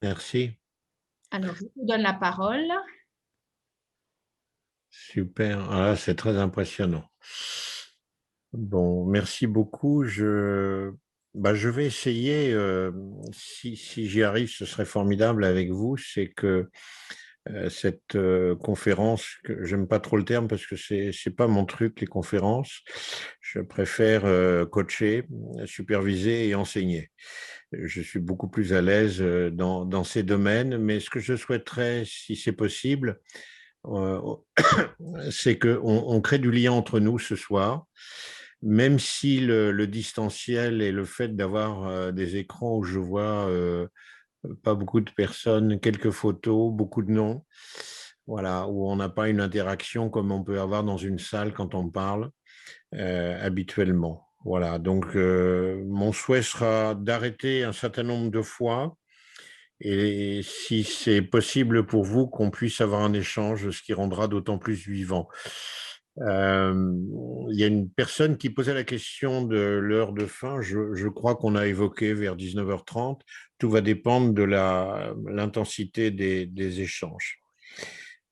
Merci. Alors, je vous donne la parole. Super. Ah, là, c'est très impressionnant. Bon, merci beaucoup. Je vais essayer, si j'y arrive, ce serait formidable avec vous. C'est que cette conférence, que j'aime pas trop le terme parce que c'est pas mon truc, les conférences. Je préfère coacher, superviser et enseigner. Je suis beaucoup plus à l'aise dans ces domaines, mais ce que je souhaiterais, si c'est possible, euh, c'est qu'on crée du lien entre nous ce soir, même si le distanciel et le fait d'avoir des écrans où je vois pas beaucoup de personnes, quelques photos, beaucoup de noms, voilà, où on n'a pas une interaction comme on peut avoir dans une salle quand on parle habituellement. Voilà, donc mon souhait sera d'arrêter un certain nombre de fois et si c'est possible pour vous qu'on puisse avoir un échange, ce qui rendra d'autant plus vivant. Euh, il y a une personne qui posait la question de l'heure de fin. Je crois qu'on a évoqué vers 19h30. Tout va dépendre de l'intensité des échanges.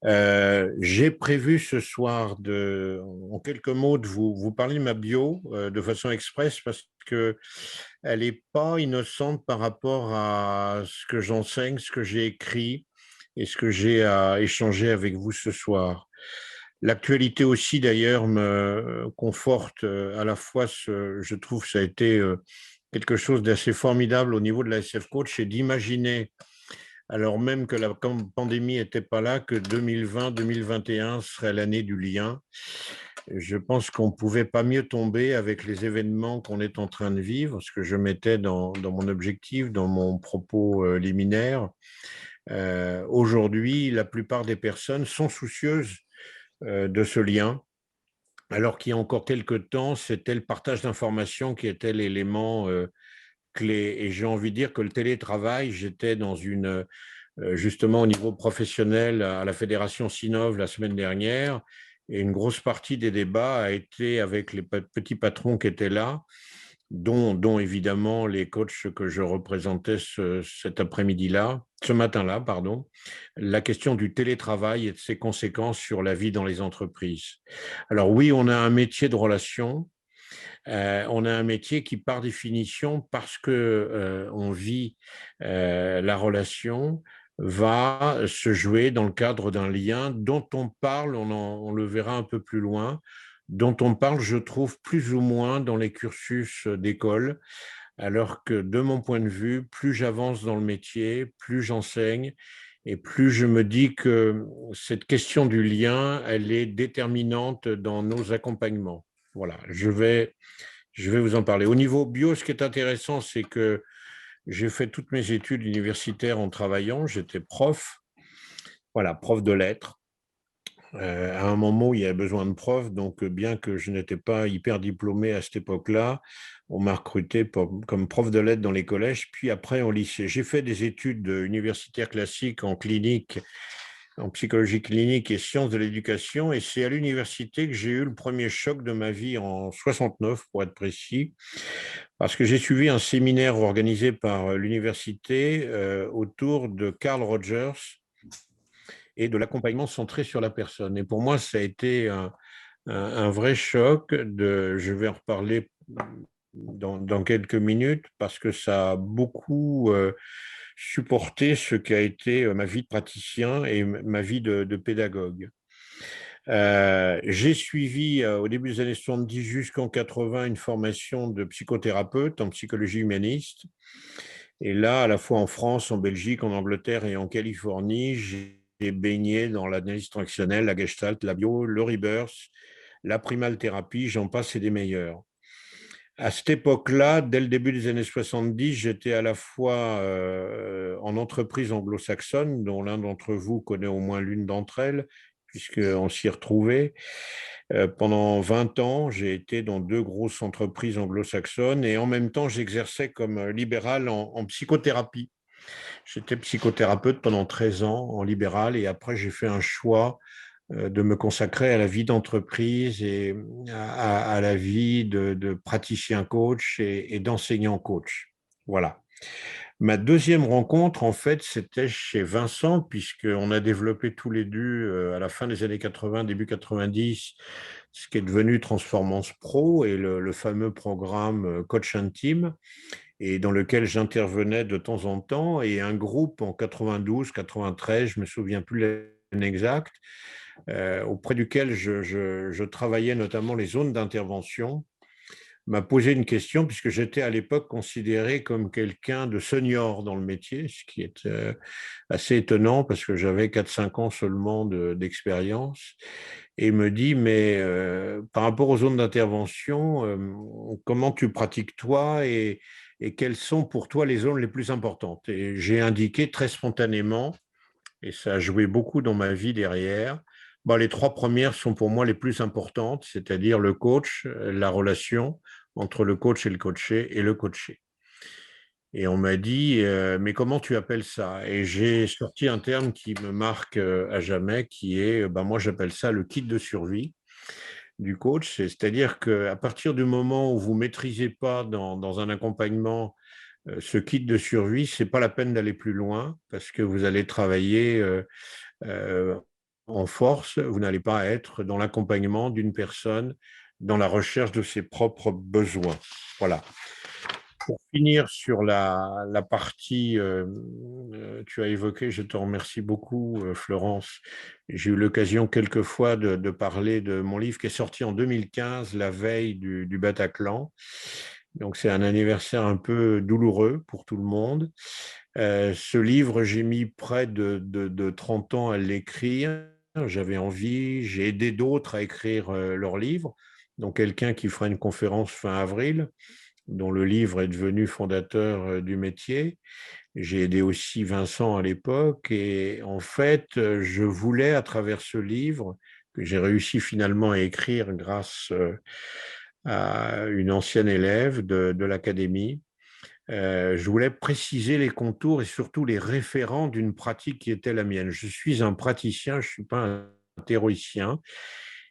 J'ai prévu ce soir en quelques mots, de vous parler de ma bio de façon express parce que elle n'est pas innocente par rapport à ce que j'enseigne, ce que j'ai écrit et ce que j'ai à échanger avec vous ce soir. L'actualité aussi, d'ailleurs, me conforte à la fois, je trouve que ça a été quelque chose d'assez formidable au niveau de la SF Coach, c'est d'imaginer, alors même que la pandémie n'était pas là, que 2020-2021 serait l'année du lien. Je pense qu'on ne pouvait pas mieux tomber avec les événements qu'on est en train de vivre, ce que je mettais dans mon objectif, dans mon propos liminaire. Aujourd'hui, la plupart des personnes sont soucieuses de ce lien, alors qu'il y a encore quelques temps, c'était le partage d'informations qui était l'élément clé. Et j'ai envie de dire que le télétravail, j'étais justement au niveau professionnel à la Fédération Sinov la semaine dernière, et une grosse partie des débats a été avec les petits patrons qui étaient là, dont évidemment les coachs que je représentais cet après-midi-là, ce matin-là, pardon, la question du télétravail et de ses conséquences sur la vie dans les entreprises. Alors oui, on a un métier de relation, on a un métier qui, par définition, parce que on vit la relation, va se jouer dans le cadre d'un lien dont on parle, on le verra un peu plus loin, dont on parle, je trouve, plus ou moins dans les cursus d'école, alors que de mon point de vue, plus j'avance dans le métier, plus j'enseigne, et plus je me dis que cette question du lien, elle est déterminante dans nos accompagnements. Voilà, je vais vous en parler. Au niveau bio, ce qui est intéressant, c'est que j'ai fait toutes mes études universitaires en travaillant. J'étais prof, voilà, prof de lettres. À un moment où il y avait besoin de profs, donc bien que je n'étais pas hyper diplômé à cette époque-là, on m'a recruté comme prof de lettres dans les collèges, puis après au lycée. J'ai fait des études universitaires classiques en clinique, en psychologie clinique et sciences de l'éducation, et c'est à l'université que j'ai eu le premier choc de ma vie en 69, pour être précis, parce que j'ai suivi un séminaire organisé par l'université autour de Carl Rogers et de l'accompagnement centré sur la personne. Et pour moi, ça a été un vrai choc. Je vais en reparler dans quelques minutes parce que ça a beaucoup supporté ce qu'a été ma vie de praticien et ma vie de pédagogue. J'ai suivi au début des années 70 jusqu'en 80 une formation de psychothérapeute en psychologie humaniste. Et là, à la fois en France, en Belgique, en Angleterre et en Californie, j'ai baigné dans l'analyse transactionnelle, la gestalt, la bio, le rebirth, la primal thérapie, j'en passe et des meilleurs. À cette époque-là, dès le début des années 70, j'étais à la fois en entreprise anglo-saxonne, dont l'un d'entre vous connaît au moins l'une d'entre elles, puisqu'on s'y retrouvait. Pendant 20 ans, j'ai été dans deux grosses entreprises anglo-saxonnes et en même temps, j'exerçais comme libéral en psychothérapie. J'étais psychothérapeute pendant 13 ans en libéral et après, j'ai fait un choix de me consacrer à la vie d'entreprise et à la vie de praticien coach et d'enseignant coach. Voilà. Ma deuxième rencontre, en fait, c'était chez Vincent, puisqu'on a développé tous les deux, à la fin des années 80, début 90, ce qui est devenu Transformance Pro et le fameux programme Coach Intime, et dans lequel j'intervenais de temps en temps, et un groupe en 92, 93, je me souviens plus l'année exacte, auprès duquel je travaillais notamment les zones d'intervention, m'a posé une question, puisque j'étais à l'époque considéré comme quelqu'un de senior dans le métier, ce qui est assez étonnant parce que j'avais 4-5 ans seulement d'expérience, et il me dit, mais par rapport aux zones d'intervention, comment tu pratiques toi, et quelles sont pour toi les zones les plus importantes? Et j'ai indiqué très spontanément, et ça a joué beaucoup dans ma vie derrière. Bon, les trois premières sont pour moi les plus importantes, c'est-à-dire le coach, la relation entre le coach et le coaché, et le coaché. Et on m'a dit, mais comment tu appelles ça? Et j'ai sorti un terme qui me marque à jamais, qui est, ben moi j'appelle ça le kit de survie du coach. C'est-à-dire qu'à partir du moment où vous ne maîtrisez pas dans un accompagnement ce kit de survie, c'est pas la peine d'aller plus loin, parce que vous allez travailler euh, en force, vous n'allez pas être dans l'accompagnement d'une personne dans la recherche de ses propres besoins. Voilà. Pour finir sur la partie, tu as évoqué, je te remercie beaucoup, Florence. J'ai eu l'occasion quelquefois de parler de mon livre qui est sorti en 2015, la veille du Bataclan. Donc c'est un anniversaire un peu douloureux pour tout le monde. Ce livre, j'ai mis près de 30 ans à l'écrire. J'avais envie, j'ai aidé d'autres à écrire leur livre. Donc quelqu'un qui fera une conférence fin avril, dont le livre est devenu fondateur du métier. J'ai aidé aussi Vincent à l'époque, et en fait, je voulais, à travers ce livre, que j'ai réussi finalement à écrire grâce à une ancienne élève de l'académie, je voulais préciser les contours et surtout les référents d'une pratique qui était la mienne. Je suis un praticien, je ne suis pas un théoricien,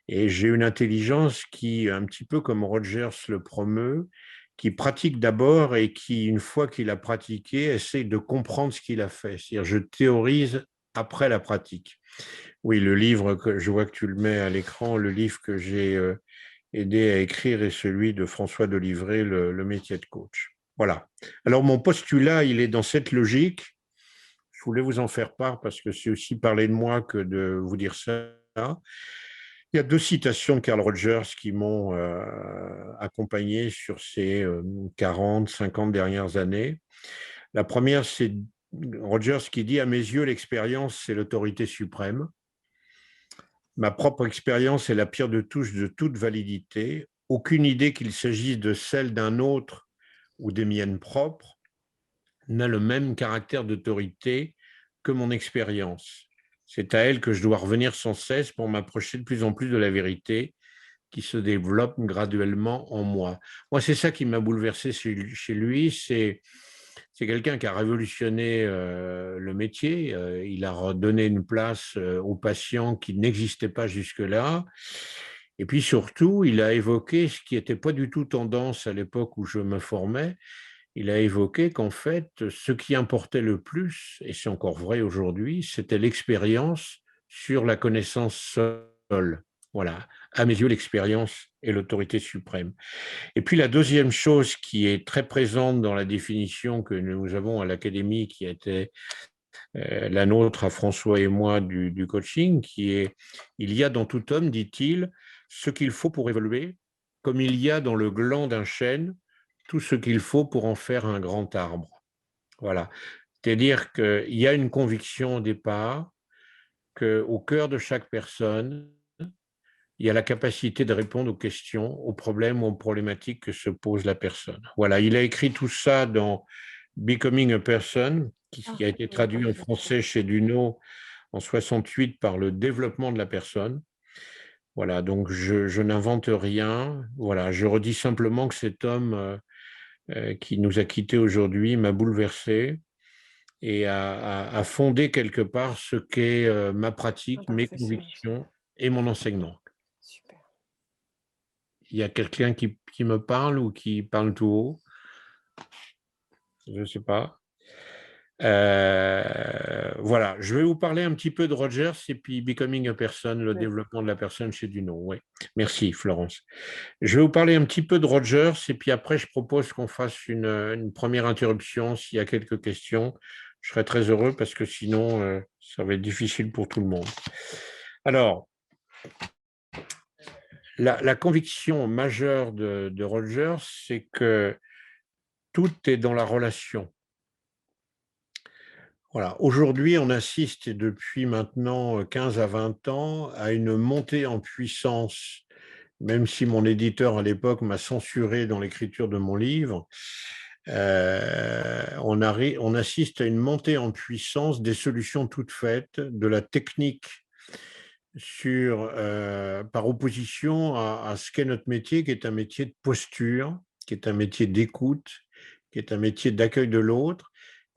et j'ai une intelligence qui, un petit peu comme Rogers le promeut, qui pratique d'abord et qui, une fois qu'il a pratiqué, essaie de comprendre ce qu'il a fait. C'est-à-dire, je théorise après la pratique. Oui, le livre, que je vois que tu le mets à l'écran, le livre que j'ai aidé à écrire est celui de François Delivray, le métier de coach. Voilà. Alors, mon postulat, il est dans cette logique. Je voulais vous en faire part parce que c'est aussi parler de moi que de vous dire ça. Il y a deux citations de Carl Rogers qui m'ont accompagné sur ces 40, 50 dernières années. La première, c'est Rogers qui dit: à mes yeux, l'expérience, c'est l'autorité suprême. Ma propre expérience est la pierre de touche de toute validité. Aucune idée, qu'il s'agisse de celle d'un autre ou des miennes propres, n'a le même caractère d'autorité que mon expérience. C'est à elle que je dois revenir sans cesse pour m'approcher de plus en plus de la vérité qui se développe graduellement en moi. Moi, c'est ça qui m'a bouleversé chez lui. C'est quelqu'un qui a révolutionné le métier. Il a redonné une place aux patients qui n'existaient pas jusque-là. Et puis surtout, il a évoqué ce qui n'était pas du tout tendance à l'époque où je me formais. Il a évoqué qu'en fait, ce qui importait le plus, et c'est encore vrai aujourd'hui, c'était l'expérience sur la connaissance seule. Voilà, à mes yeux, l'expérience est l'autorité suprême. Et puis la deuxième chose qui est très présente dans la définition que nous avons à l'Académie, qui était la nôtre à François et moi du coaching, qui est: il y a dans tout homme, dit-il, ce qu'il faut pour évoluer, comme il y a dans le gland d'un chêne tout ce qu'il faut pour en faire un grand arbre. Voilà. C'est-à-dire qu'il y a une conviction au départ qu'au cœur de chaque personne, il y a la capacité de répondre aux questions, aux problèmes ou aux problématiques que se pose la personne. Voilà, il a écrit tout ça dans Becoming a Person, qui a été Oui, traduit en français chez Duno en 68 par le développement de la personne. Voilà, donc je n'invente rien. Voilà, je redis simplement que cet homme qui nous a quittés aujourd'hui m'a bouleversé et a fondé quelque part ce qu'est ma pratique, mes professionnalisme. convictions et mon enseignement. Super. Il y a quelqu'un qui me parle ou qui parle tout haut? Je ne sais pas. Voilà, je vais vous parler un petit peu de Rogers et puis Becoming a Person, le Ouais. développement de la personne chez Duno. Oui, merci Florence. Je vais vous parler un petit peu de Rogers et puis après, je propose qu'on fasse une première interruption s'il y a quelques questions. Je serais très heureux parce que sinon, ça va être difficile pour tout le monde. Alors, la conviction majeure de Rogers, c'est que tout est dans la relation. Voilà. Aujourd'hui, on assiste depuis maintenant 15 à 20 ans à une montée en puissance, même si mon éditeur à l'époque m'a censuré dans l'écriture de mon livre. On assiste à une montée en puissance des solutions toutes faites, de la technique par opposition à ce qu'est notre métier, qui est un métier de posture, qui est un métier d'écoute, qui est un métier d'accueil de l'autre.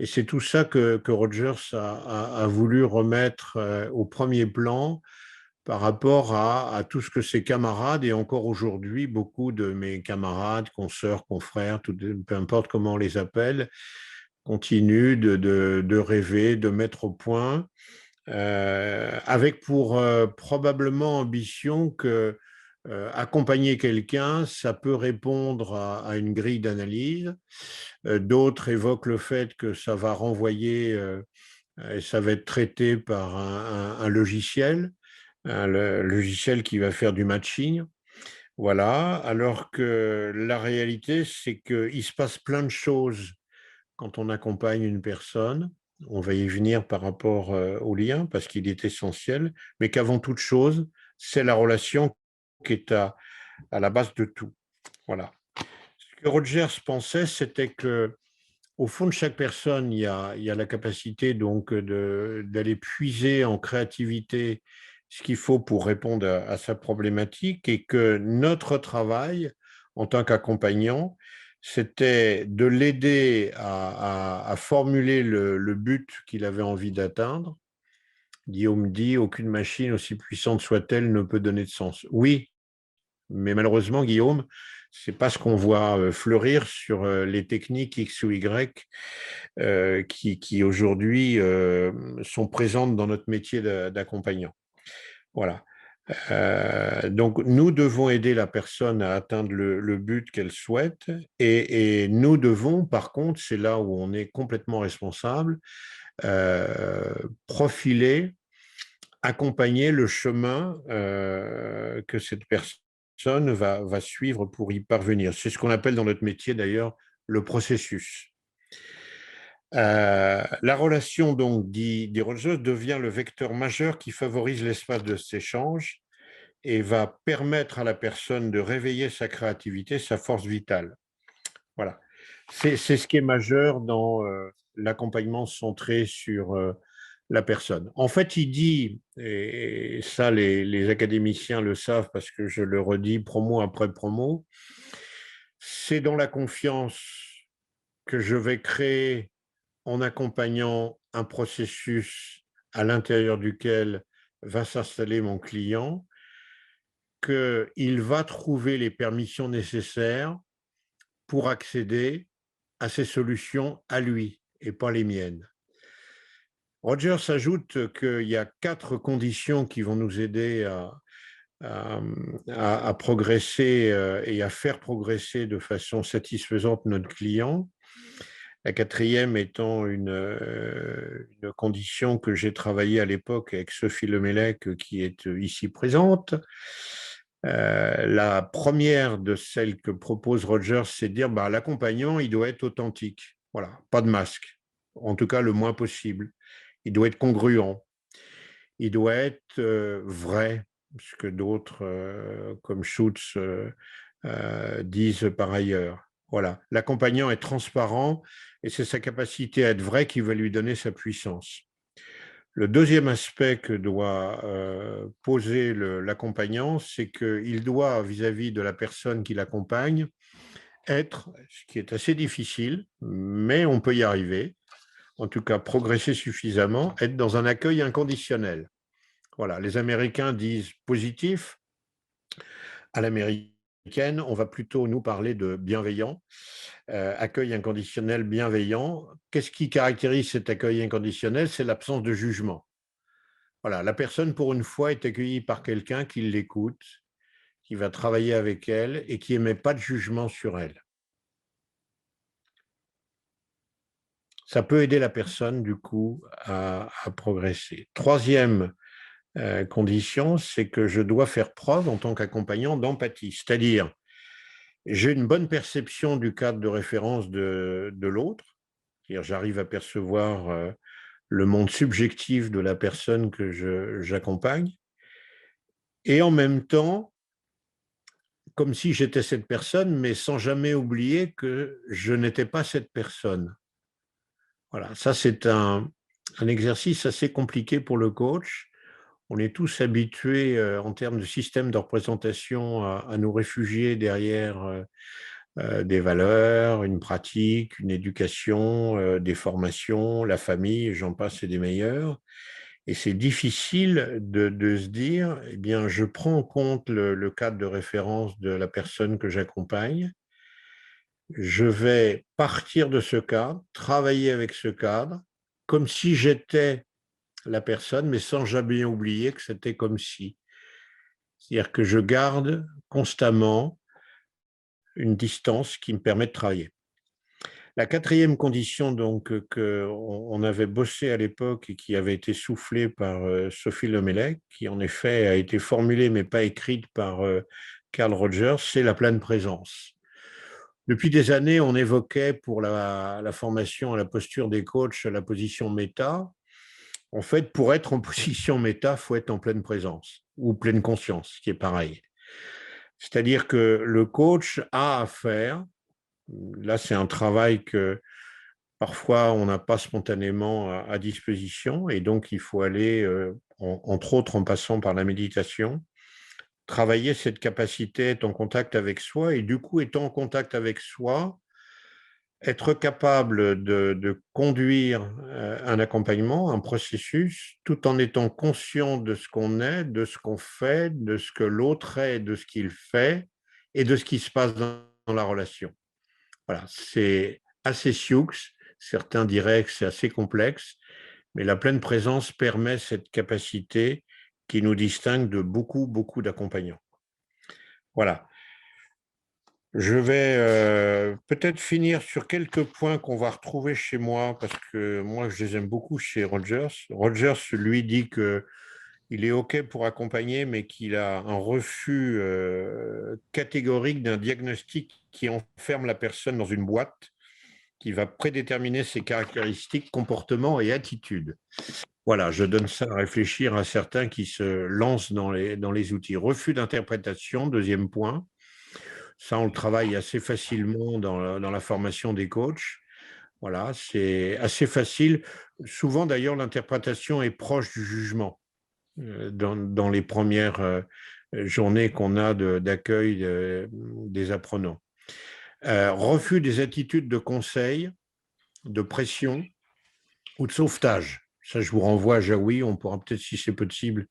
Et c'est tout ça que Rogers a voulu remettre au premier plan par rapport à tout ce que ses camarades, et encore aujourd'hui, beaucoup de mes camarades, consoeurs, confrères, peu importe comment on les appelle, continuent de rêver, de mettre au point avec pour probablement ambition que accompagner quelqu'un, ça peut répondre à une grille d'analyse. D'autres évoquent le fait que ça va renvoyer et ça va être traité par un logiciel, le logiciel qui va faire du matching. Voilà, alors que la réalité, c'est qu'il se passe plein de choses quand on accompagne une personne. On va y venir par rapport au lien parce qu'il est essentiel, mais qu'avant toute chose, c'est la relation qui est à la base de tout. Voilà. Ce que Rogers pensait, c'était que au fond de chaque personne, il y a la capacité donc d'aller puiser en créativité ce qu'il faut pour répondre à sa problématique, et que notre travail en tant qu'accompagnant, c'était de l'aider à formuler le but qu'il avait envie d'atteindre. Guillaume dit: aucune machine, aussi puissante soit-elle, ne peut donner de sens. Oui, mais malheureusement, Guillaume, c'est pas ce qu'on voit fleurir sur les techniques X ou Y qui aujourd'hui sont présentes dans notre métier d'accompagnant. Voilà. Donc, nous devons aider la personne à atteindre le but qu'elle souhaite, et nous devons, par contre, c'est là où on est complètement responsable, profiler, accompagner le chemin que cette personne va suivre pour y parvenir. C'est ce qu'on appelle dans notre métier d'ailleurs le processus. La relation donc dit Rogers devient le vecteur majeur qui favorise l'espace de cet échange et va permettre à la personne de réveiller sa créativité, sa force vitale. Voilà. C'est ce qui est majeur dans l'accompagnement centré sur la personne. En fait, il dit, et ça les académiciens le savent parce que je le redis promo après promo, c'est dans la confiance que je vais créer en accompagnant un processus à l'intérieur duquel va s'installer mon client, qu'il va trouver les permissions nécessaires pour accéder à ces solutions à lui et pas les miennes. Rogers ajoute qu'il y a 4 conditions qui vont nous aider à progresser et à faire progresser de façon satisfaisante notre client. La quatrième étant une condition que j'ai travaillée à l'époque avec Sophie Lemellec, qui est ici présente. La première de celles que propose Rogers, c'est de dire l'accompagnant, il doit être authentique. Voilà, pas de masque, en tout cas le moins possible. Il doit être congruent, il doit être vrai, ce que d'autres, comme Schutz, disent par ailleurs. Voilà, l'accompagnant est transparent et c'est sa capacité à être vrai qui va lui donner sa puissance. Le deuxième aspect que doit poser l'accompagnant, c'est qu'il doit, vis-à-vis de la personne qui l'accompagne, être, ce qui est assez difficile, mais on peut y arriver, en tout cas progresser suffisamment, être dans un accueil inconditionnel. Voilà, les Américains disent positif à l'américaine. américaine, on va plutôt nous parler de bienveillant, accueil inconditionnel bienveillant. Qu'est-ce qui caractérise cet accueil inconditionnel? C'est l'absence de jugement. Voilà, la personne, pour une fois, est accueillie par quelqu'un qui l'écoute, qui va travailler avec elle et qui émet pas de jugement sur elle. Ça peut aider la personne, du coup, à progresser. Troisième condition, c'est que je dois faire preuve en tant qu'accompagnant d'empathie. C'est-à-dire, j'ai une bonne perception du cadre de référence de l'autre. C'est-à-dire, j'arrive à percevoir le monde subjectif de la personne que j'accompagne. Et en même temps, comme si j'étais cette personne, mais sans jamais oublier que je n'étais pas cette personne. Voilà, ça c'est un exercice assez compliqué pour le coach. On est tous habitués en termes de système de représentation à nous réfugier derrière des valeurs, une pratique, une éducation, des formations, la famille, j'en passe et des meilleurs. Et c'est difficile de se dire, eh bien, je prends en compte le cadre de référence de la personne que j'accompagne. Je vais partir de ce cadre, travailler avec ce cadre, comme si j'étais la personne, mais sans jamais oublier que c'était comme si. C'est-à-dire que je garde constamment une distance qui me permet de travailler. La quatrième condition donc qu'on avait bossé à l'époque et qui avait été soufflée par Sophie Lemellec, qui en effet a été formulée mais pas écrite par Carl Rogers, c'est la pleine présence. Depuis des années, on évoquait pour la formation à la posture des coachs la position méta. En fait, pour être en position méta, il faut être en pleine présence ou pleine conscience, ce qui est pareil. C'est-à-dire que le coach a à faire, là c'est un travail que parfois on n'a pas spontanément à disposition et donc il faut aller, entre autres en passant par la méditation, travailler cette capacité à être en contact avec soi et du coup étant en contact avec soi, être capable de conduire un accompagnement, un processus, tout en étant conscient de ce qu'on est, de ce qu'on fait, de ce que l'autre est, de ce qu'il fait et de ce qui se passe dans la relation. Voilà, c'est assez sioux, certains diraient que c'est assez complexe, mais la pleine présence permet cette capacité qui nous distingue de beaucoup, beaucoup d'accompagnants. Voilà. Je vais peut-être finir sur quelques points qu'on va retrouver chez moi, parce que moi, je les aime beaucoup chez Rogers. Rogers, lui, dit qu'il est OK pour accompagner, mais qu'il a un refus catégorique d'un diagnostic qui enferme la personne dans une boîte, qui va prédéterminer ses caractéristiques, comportements et attitudes. Voilà, je donne ça à réfléchir à certains qui se lancent dans les outils. Refus d'interprétation, deuxième point. Ça, on le travaille assez facilement dans la formation des coachs. Voilà, c'est assez facile. Souvent, d'ailleurs, l'interprétation est proche du jugement dans les premières journées qu'on a d'accueil des apprenants. Refus des attitudes de conseil, de pression ou de sauvetage. Ça, je vous renvoie à Jaoui. On pourra peut-être, si c'est possible,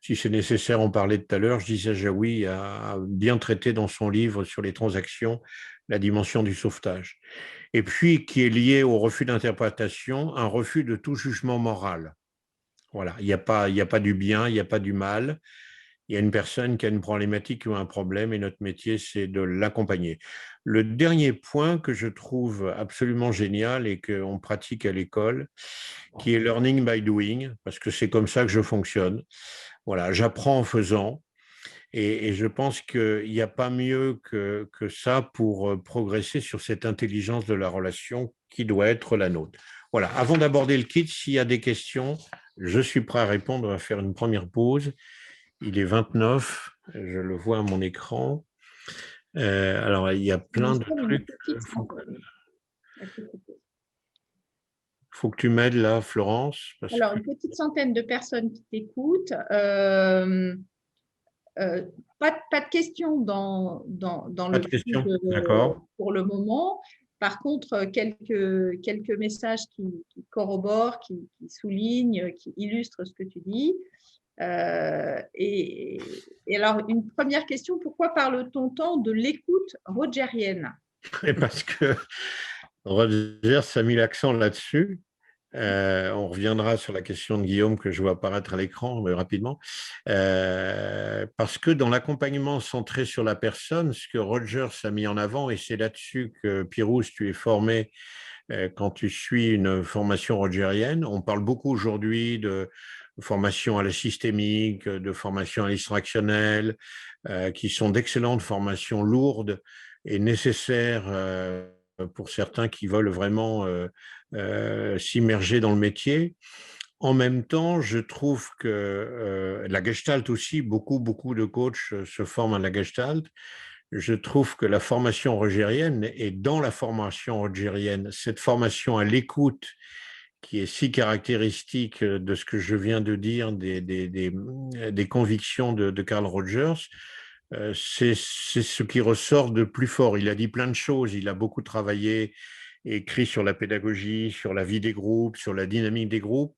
si c'est nécessaire, en parler tout à l'heure. Je disais à Jaoui a bien traité dans son livre sur les transactions la dimension du sauvetage. Et puis, qui est lié au refus d'interprétation, un refus de tout jugement moral. Voilà, il n'y a pas du bien, il n'y a pas du mal. Il y a une personne qui a une problématique ou un problème et notre métier, c'est de l'accompagner. Le dernier point que je trouve absolument génial et qu'on pratique à l'école, qui est learning by doing, parce que c'est comme ça que je fonctionne. Voilà, j'apprends en faisant et je pense qu'il n'y a pas mieux que ça pour progresser sur cette intelligence de la relation qui doit être la nôtre. Voilà, avant d'aborder le kit, s'il y a des questions, je suis prêt à répondre, à faire une première pause. Il est 29, je le vois à mon écran. Alors, il y a plein de trucs. Faut que tu m'aides là, Florence. Alors, une petite centaine de personnes qui t'écoutent. Pas de questions dans Pas le de questions, d'accord. pour le moment. Par contre, quelques messages qui corroborent, qui soulignent, qui illustrent ce que tu dis. Et alors, une première question, pourquoi parle-t-on tant de l'écoute rogérienne? Et parce que Roger a mis l'accent là-dessus. On reviendra sur la question de Guillaume que je vois apparaître à l'écran rapidement. Parce que dans l'accompagnement centré sur la personne, ce que Rogers a mis en avant, et c'est là-dessus que Pirouz, tu es formé quand tu suis une formation rogérienne. On parle beaucoup aujourd'hui de formation à la systémique, de formation à l'extractionnelle, qui sont d'excellentes formations lourdes et nécessaires pour certains qui veulent vraiment s'immerger dans le métier. En même temps, je trouve que la Gestalt aussi, beaucoup de coachs se forment à la Gestalt. Je trouve que la formation rogérienne, et dans la formation rogérienne, cette formation à l'écoute qui est si caractéristique de ce que je viens de dire, des convictions de Carl Rogers, c'est ce qui ressort de plus fort. Il a dit plein de choses, il a beaucoup travaillé, écrit sur la pédagogie, sur la vie des groupes, sur la dynamique des groupes,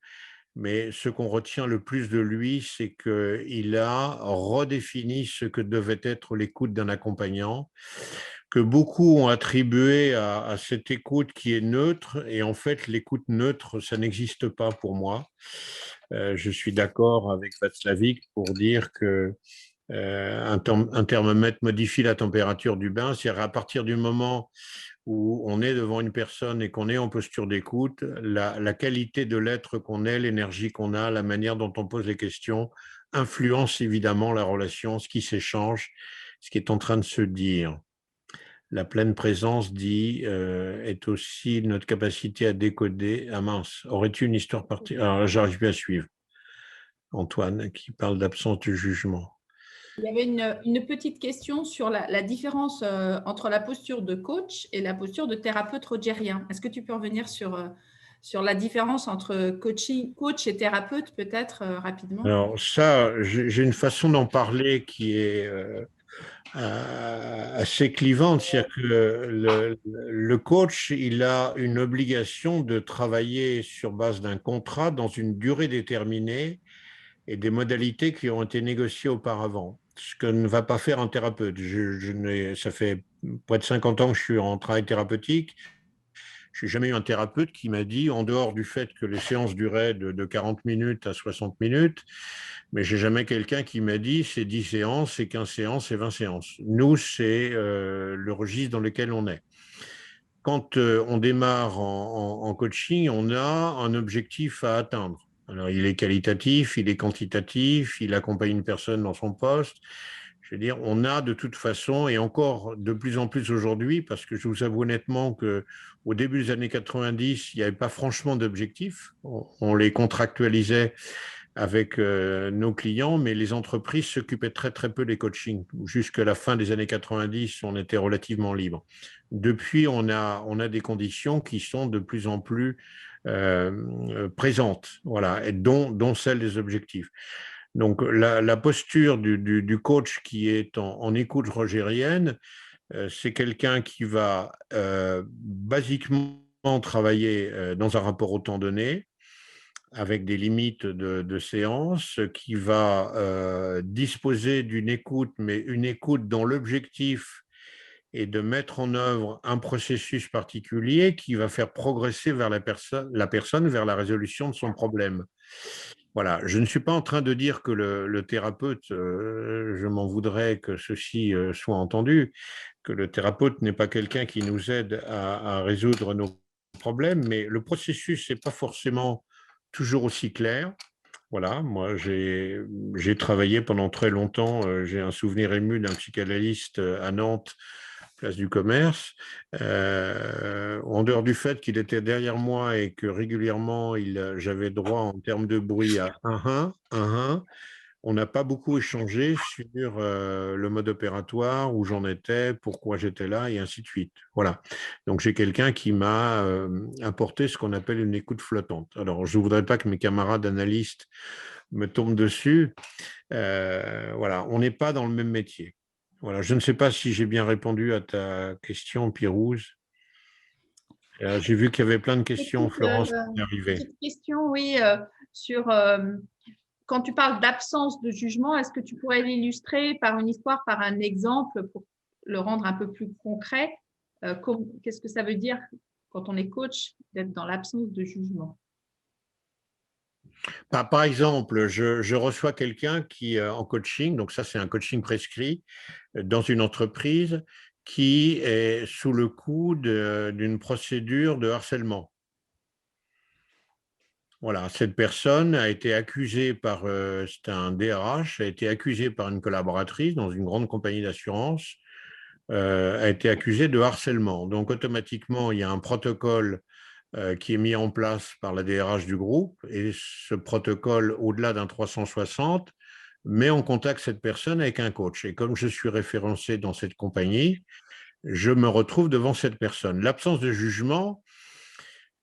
mais ce qu'on retient le plus de lui, c'est qu'il a redéfini ce que devait être l'écoute d'un accompagnant, que beaucoup ont attribué à cette écoute qui est neutre, et en fait, l'écoute neutre, ça n'existe pas pour moi. Je suis d'accord avec Václavic pour dire que un thermomètre modifie la température du bain, c'est-à-dire à partir du moment où on est devant une personne et qu'on est en posture d'écoute, la qualité de l'être qu'on est, l'énergie qu'on a, la manière dont on pose les questions, influence évidemment la relation, ce qui s'échange, ce qui est en train de se dire. La pleine présence, dit, est aussi notre capacité à décoder. Ah mince, aurais-tu une histoire particulière? Alors, j'arrive plus à suivre. Antoine, qui parle d'absence de jugement. Il y avait une petite question sur la différence entre la posture de coach et la posture de thérapeute rogérien. Est-ce que tu peux revenir sur la différence entre coach et thérapeute, peut-être rapidement? Alors ça, j'ai une façon d'en parler qui est assez clivante, c'est-à-dire que le coach, il a une obligation de travailler sur base d'un contrat dans une durée déterminée et des modalités qui ont été négociées auparavant, ce que ne va pas faire un thérapeute. Ça fait près de 50 ans que je suis en travail thérapeutique. Je n'ai jamais eu un thérapeute qui m'a dit, en dehors du fait que les séances duraient de 40 minutes à 60 minutes, mais j'ai jamais quelqu'un qui m'a dit c'est 10 séances, c'est 15 séances, c'est 20 séances. Nous, c'est le registre dans lequel on est. Quand on démarre en coaching, on a un objectif à atteindre. Alors, il est qualitatif, il est quantitatif, il accompagne une personne dans son poste. Je veux dire, on a de toute façon, et encore de plus en plus aujourd'hui, parce que je vous avoue honnêtement qu'au début des années 90, il n'y avait pas franchement d'objectifs. On les contractualisait avec nos clients, mais les entreprises s'occupaient très peu des coachings. Jusqu'à la fin des années 90, on était relativement libre. Depuis, on a des conditions qui sont de plus en plus présentes, voilà, et dont celle des objectifs. Donc, la posture du coach qui est en écoute rogérienne, c'est quelqu'un qui va basiquement travailler dans un rapport au temps donné, avec des limites de séance, qui va disposer d'une écoute, mais une écoute dont l'objectif est de mettre en œuvre un processus particulier qui va faire progresser vers la personne vers la résolution de son problème. Voilà, je ne suis pas en train de dire que le thérapeute, je m'en voudrais que ceci soit entendu, que le thérapeute n'est pas quelqu'un qui nous aide à résoudre nos problèmes, mais le processus n'est pas forcément toujours aussi clair. Voilà, moi j'ai travaillé pendant très longtemps, j'ai un souvenir ému d'un psychanalyste à Nantes, place du Commerce. En dehors du fait qu'il était derrière moi et que régulièrement j'avais droit en termes de bruit à un, on n'a pas beaucoup échangé sur le mode opératoire, où j'en étais, pourquoi j'étais là, et ainsi de suite. Voilà. Donc j'ai quelqu'un qui m'a apporté ce qu'on appelle une écoute flottante. Alors je ne voudrais pas que mes camarades analystes me tombent dessus. Voilà, on n'est pas dans le même métier. Voilà, je ne sais pas si j'ai bien répondu à ta question, Pirouz. J'ai vu qu'il y avait plein de questions, Écoute, Florence, qui arrivaient. petite question, oui, sur quand tu parles d'absence de jugement, est-ce que tu pourrais l'illustrer par une histoire, par un exemple pour le rendre un peu plus concret? Qu'est-ce que ça veut dire quand on est coach d'être dans l'absence de jugement? Par exemple, je reçois quelqu'un qui, en coaching, donc ça c'est un coaching prescrit, dans une entreprise qui est sous le coup d'une procédure de harcèlement. Voilà, cette personne a été accusée par, c'était un DRH, a été accusé par une collaboratrice dans une grande compagnie d'assurance, a été accusée de harcèlement. Donc automatiquement, il y a un protocole qui est mis en place par la DRH du groupe, et ce protocole, au-delà d'un 360, met en contact cette personne avec un coach. Et comme je suis référencé dans cette compagnie, je me retrouve devant cette personne. L'absence de jugement,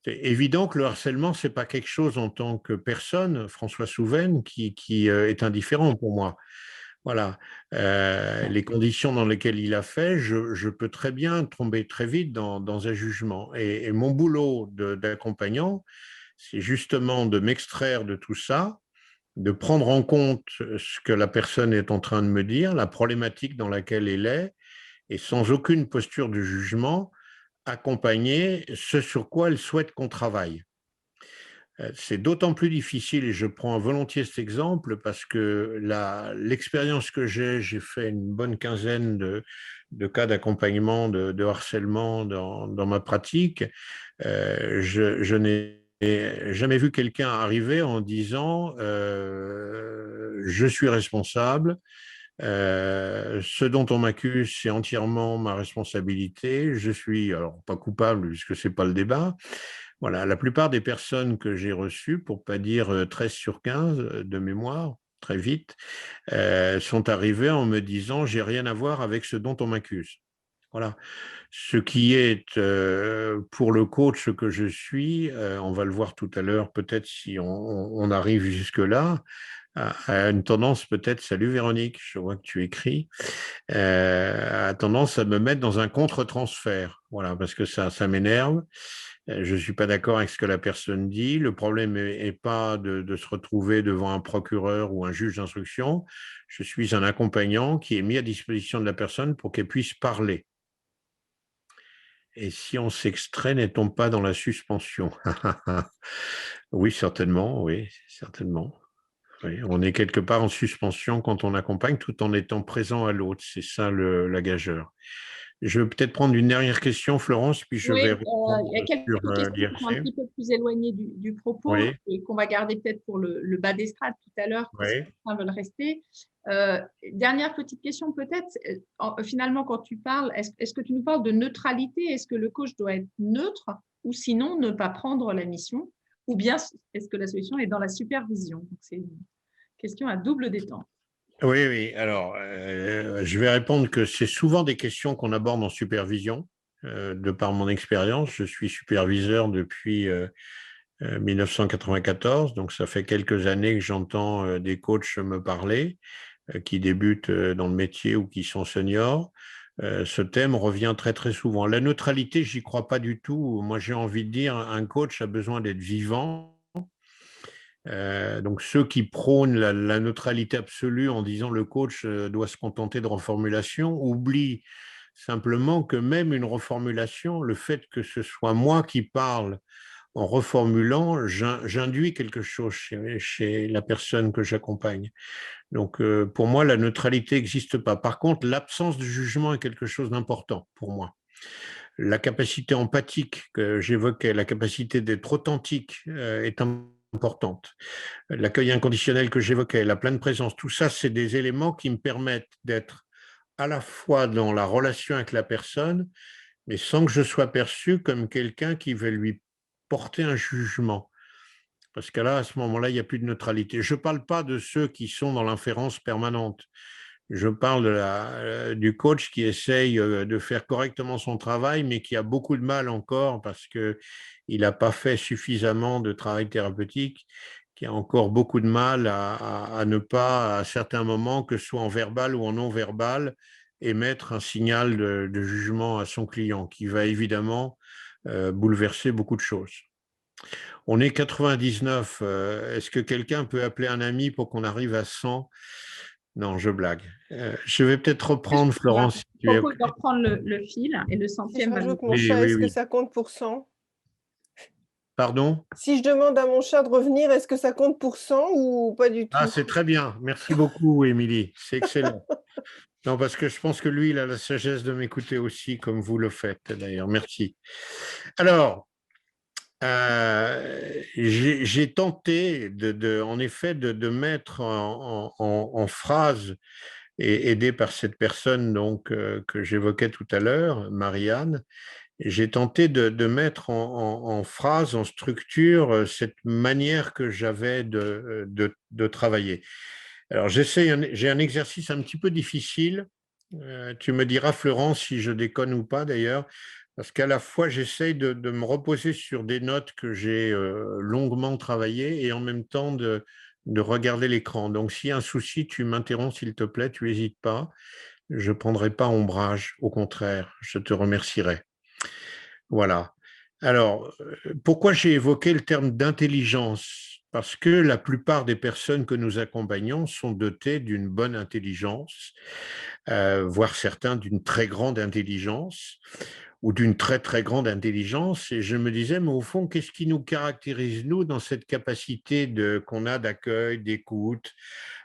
c'est évident que le harcèlement, ce n'est pas quelque chose en tant que personne, François Souven, qui est indifférent pour moi. Voilà. Les conditions dans lesquelles il a fait, je peux très bien tomber très vite dans un jugement. Et mon boulot d'accompagnant, c'est justement de m'extraire de tout ça, de prendre en compte ce que la personne est en train de me dire, la problématique dans laquelle elle est, et sans aucune posture de jugement, accompagner ce sur quoi elle souhaite qu'on travaille. C'est d'autant plus difficile, et je prends volontiers cet exemple, parce que l'expérience que j'ai fait une bonne quinzaine de cas d'accompagnement, de harcèlement dans ma pratique. Je n'ai jamais vu quelqu'un arriver en disant je suis responsable, ce dont on m'accuse, c'est entièrement ma responsabilité. Je suis, alors pas coupable, puisque ce n'est pas le débat. Voilà, la plupart des personnes que j'ai reçues, pour ne pas dire 13 sur 15 de mémoire, très vite, sont arrivées en me disant « j'ai rien à voir avec ce dont on m'accuse ». Voilà. Ce qui est, pour le coach que je suis, on va le voir tout à l'heure, peut-être si on arrive jusque-là, a une tendance peut-être, salut Véronique, je vois que tu écris, a tendance à me mettre dans un contre-transfert. Voilà, parce que ça m'énerve. Je ne suis pas d'accord avec ce que la personne dit. Le problème n'est pas de se retrouver devant un procureur ou un juge d'instruction. Je suis un accompagnant qui est mis à disposition de la personne pour qu'elle puisse parler. Et si on s'extrait, n'est-on pas dans la suspension? Oui, certainement, oui, certainement. Oui, on est quelque part en suspension quand on accompagne, tout en étant présent à l'autre. C'est ça la gageure. Je vais peut-être prendre une dernière question, Florence, puis je Oui, vais il y a répondre sur quelques questions qui sont un l'IRC. petit peu plus éloignées du propos Oui, et qu'on va garder peut-être pour le bas d'estrade tout à l'heure, parce que oui. certains veulent rester. Dernière petite question peut-être, finalement quand tu parles, est-ce que tu nous parles de neutralité? Est-ce que le coach doit être neutre ou sinon ne pas prendre la mission? Ou bien est-ce que la solution est dans la supervision? Donc, c'est une question à double détente. Oui, oui. Alors, je vais répondre que c'est souvent des questions qu'on aborde en supervision, de par mon expérience. Je suis superviseur depuis 1994, donc ça fait quelques années que j'entends des coachs me parler, qui débutent dans le métier ou qui sont seniors. Ce thème revient très très souvent. La neutralité, j'y crois pas du tout. Moi, j'ai envie de dire, un coach a besoin d'être vivant. Donc ceux qui prônent la neutralité absolue en disant le coach doit se contenter de reformulation oublient simplement que même une reformulation, le fait que ce soit moi qui parle en reformulant, j'induis quelque chose chez la personne que j'accompagne. Donc pour moi, la neutralité n'existe pas. Par contre, l'absence de jugement est quelque chose d'important pour moi. La capacité empathique que j'évoquais, la capacité d'être authentique est importante. L'accueil inconditionnel que j'évoquais, la pleine présence, tout ça, c'est des éléments qui me permettent d'être à la fois dans la relation avec la personne, mais sans que je sois perçu comme quelqu'un qui veut lui porter un jugement. Parce que là, à ce moment-là, il n'y a plus de neutralité. Je ne parle pas de ceux qui sont dans l'inférence permanente. Je parle du coach qui essaye de faire correctement son travail, mais qui a beaucoup de mal encore parce qu'il n'a pas fait suffisamment de travail thérapeutique, qui a encore beaucoup de mal à ne pas, à certains moments, que ce soit en verbal ou en non-verbal, émettre un signal de jugement à son client, qui va évidemment bouleverser beaucoup de choses. On est 99. Est-ce que quelqu'un peut appeler un ami pour qu'on arrive à 100? Non, je blague. Je vais peut-être reprendre, Voilà. Florence, si Je tu es OK. propose de reprendre le fil et le Si je centième va nous. rajoute mon Oui, chat, oui, est-ce que oui. ça compte pour 100? Pardon? Si je demande à mon chat de revenir, est-ce que ça compte pour 100 ou pas du Ah, tout? c'est très bien. Merci beaucoup, Émilie. C'est excellent. Non, parce que je pense que lui, il a la sagesse de m'écouter aussi, comme vous le faites, d'ailleurs. Merci. Alors, j'ai tenté, en effet, de mettre en phrase, et aidé par cette personne donc, que j'évoquais tout à l'heure, Marianne, j'ai tenté de mettre en phrase, en structure, cette manière que j'avais de travailler. Alors, j'ai un exercice un petit peu difficile. Tu me diras, Florence, si je déconne ou pas d'ailleurs, parce qu'à la fois, j'essaye de me reposer sur des notes que j'ai longuement travaillées et en même temps de regarder l'écran. Donc, s'il y a un souci, tu m'interromps, s'il te plaît, tu n'hésites pas. Je ne prendrai pas ombrage, au contraire, je te remercierai. Voilà. Alors, pourquoi j'ai évoqué le terme d'intelligence? Parce que la plupart des personnes que nous accompagnons sont dotées d'une bonne intelligence, voire certains d'une très grande intelligence ou d'une très très grande intelligence. Et je me disais, mais au fond, qu'est-ce qui nous caractérise, nous, dans cette capacité qu'on a d'accueil, d'écoute,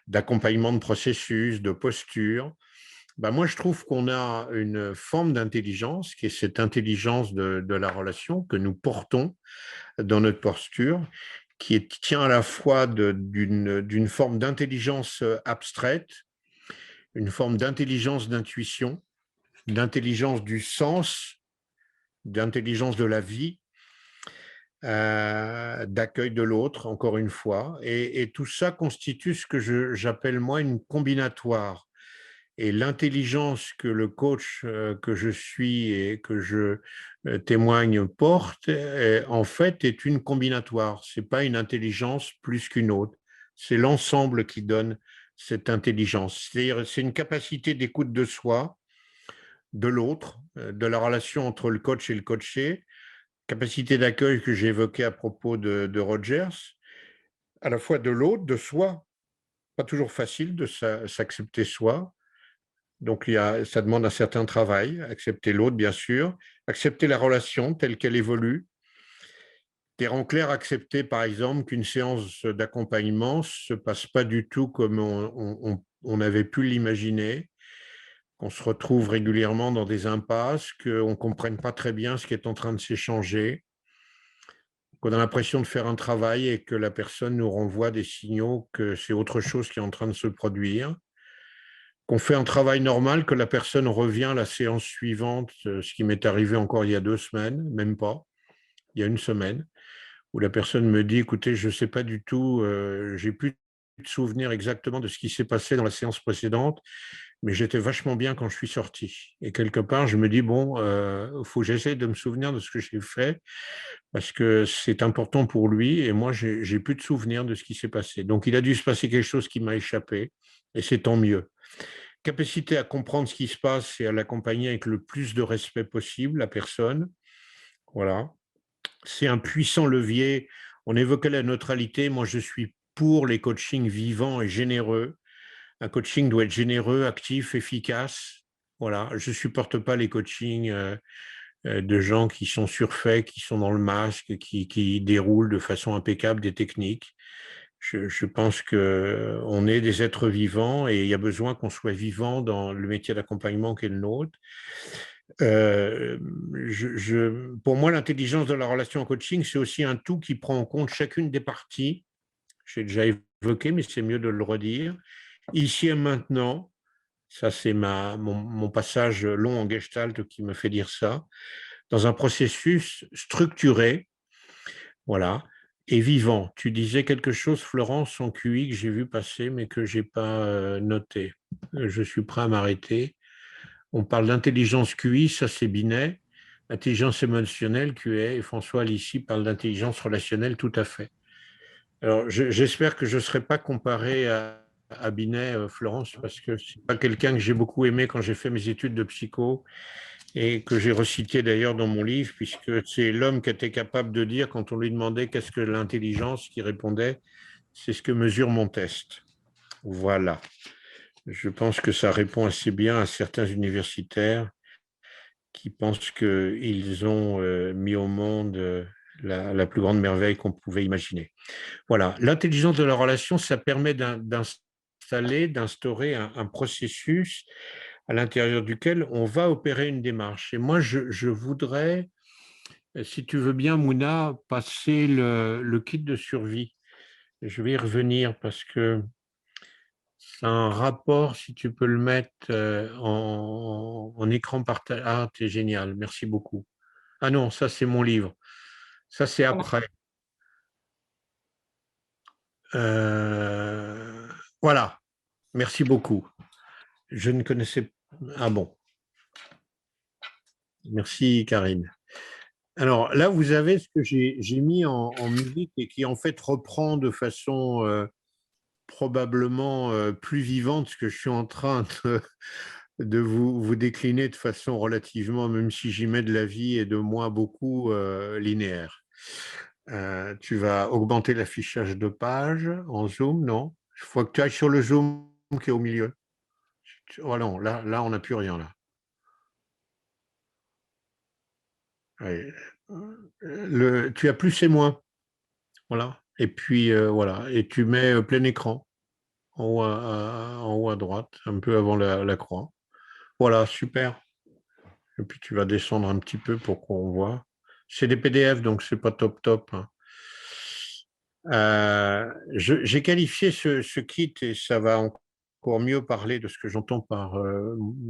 d'accompagnement de processus, de posture? Ben moi, je trouve qu'on a une forme d'intelligence, qui est cette intelligence de la relation que nous portons dans notre posture, qui tient à la fois d'une forme d'intelligence abstraite, une forme d'intelligence d'intuition, d'intelligence du sens, d'intelligence de la vie, d'accueil de l'autre, encore une fois. Et tout ça constitue ce que j'appelle, moi, une combinatoire. Et l'intelligence que le coach que je suis et que je témoigne porte, en fait, est une combinatoire. Ce n'est pas une intelligence plus qu'une autre. C'est l'ensemble qui donne cette intelligence. C'est-à-dire, c'est une capacité d'écoute de soi, de l'autre, de la relation entre le coach et le coaché, capacité d'accueil que j'ai évoquée à propos de Rogers, à la fois de l'autre, de soi. Pas toujours facile de s'accepter soi. Donc, ça demande un certain travail, accepter l'autre, bien sûr, accepter la relation telle qu'elle évolue. En clair, accepter, par exemple, qu'une séance d'accompagnement ne se passe pas du tout comme on avait pu l'imaginer, qu'on se retrouve régulièrement dans des impasses, qu'on ne comprenne pas très bien ce qui est en train de s'échanger, qu'on a l'impression de faire un travail et que la personne nous renvoie des signaux que c'est autre chose qui est en train de se produire. Qu'on fait un travail normal, que la personne revient à la séance suivante, ce qui m'est arrivé encore il y a 2 semaines, même pas, il y a 1 semaine, où la personne me dit, écoutez, je ne sais pas du tout, j'ai plus de souvenir exactement de ce qui s'est passé dans la séance précédente, mais j'étais vachement bien quand je suis sorti. Et quelque part, je me dis, bon, il faut que j'essaie de me souvenir de ce que j'ai fait, parce que c'est important pour lui, et moi, j'ai plus de souvenir de ce qui s'est passé. Donc, il a dû se passer quelque chose qui m'a échappé, et c'est tant mieux. Capacité à comprendre ce qui se passe et à l'accompagner avec le plus de respect possible, la personne. Voilà. C'est un puissant levier. On évoquait la neutralité. Moi, je suis pour les coachings vivants et généreux. Un coaching doit être généreux, actif, efficace. Voilà. Je ne supporte pas les coachings de gens qui sont surfaits, qui sont dans le masque, qui déroulent de façon impeccable des techniques. Je pense qu'on est des êtres vivants et il y a besoin qu'on soit vivant dans le métier d'accompagnement qui est le nôtre. Pour moi, l'intelligence de la relation en coaching, c'est aussi un tout qui prend en compte chacune des parties. J'ai déjà évoqué, mais c'est mieux de le redire. Ici et maintenant, ça c'est mon passage long en Gestalt qui me fait dire ça, dans un processus structuré, voilà, et vivant. Tu disais quelque chose, Florence, en QI, que j'ai vu passer, mais que je n'ai pas noté. Je suis prêt à m'arrêter. On parle d'intelligence QI, ça c'est Binet. Intelligence émotionnelle, QA, et François Alissi parle d'intelligence relationnelle, tout à fait. Alors, j'espère que je ne serai pas comparé à Binet, Florence, parce que ce n'est pas quelqu'un que j'ai beaucoup aimé quand j'ai fait mes études de psycho, et que j'ai recité d'ailleurs dans mon livre, puisque c'est l'homme qui était capable de dire, quand on lui demandait qu'est-ce que l'intelligence, qui répondait, c'est ce que mesure mon test. Voilà. Je pense que ça répond assez bien à certains universitaires qui pensent qu'ils ont mis au monde la plus grande merveille qu'on pouvait imaginer. Voilà. L'intelligence de la relation, ça permet d'instaurer un processus à l'intérieur duquel on va opérer une démarche. Et moi, je voudrais, si tu veux bien, Mouna, passer le kit de survie. Je vais y revenir parce que c'est un rapport, si tu peux le mettre en écran partagé. Ah, c'est génial, merci beaucoup. Ah non, ça c'est mon livre. Ça c'est Voilà. après. Euh, voilà, merci beaucoup. Je ne connaissais pas. Ah bon, merci Karine. Alors là, vous avez ce que j'ai mis en musique et qui en fait reprend de façon probablement plus vivante ce que je suis en train de vous décliner de façon relativement, même si j'y mets de la vie et de moi beaucoup linéaire. Tu vas augmenter l'affichage de page en zoom, non? Il faut que tu ailles sur le zoom qui est au milieu. Oh non, là on n'a plus rien là. Allez. Tu as plus et moins. Voilà. Et puis voilà. Et tu mets plein écran en haut à droite, un peu avant la croix. Voilà, super. Et puis tu vas descendre un petit peu pour qu'on voit. C'est des PDF, donc c'est pas top top, hein. J'ai qualifié ce kit, et ça va encore mieux parler de ce que j'entends par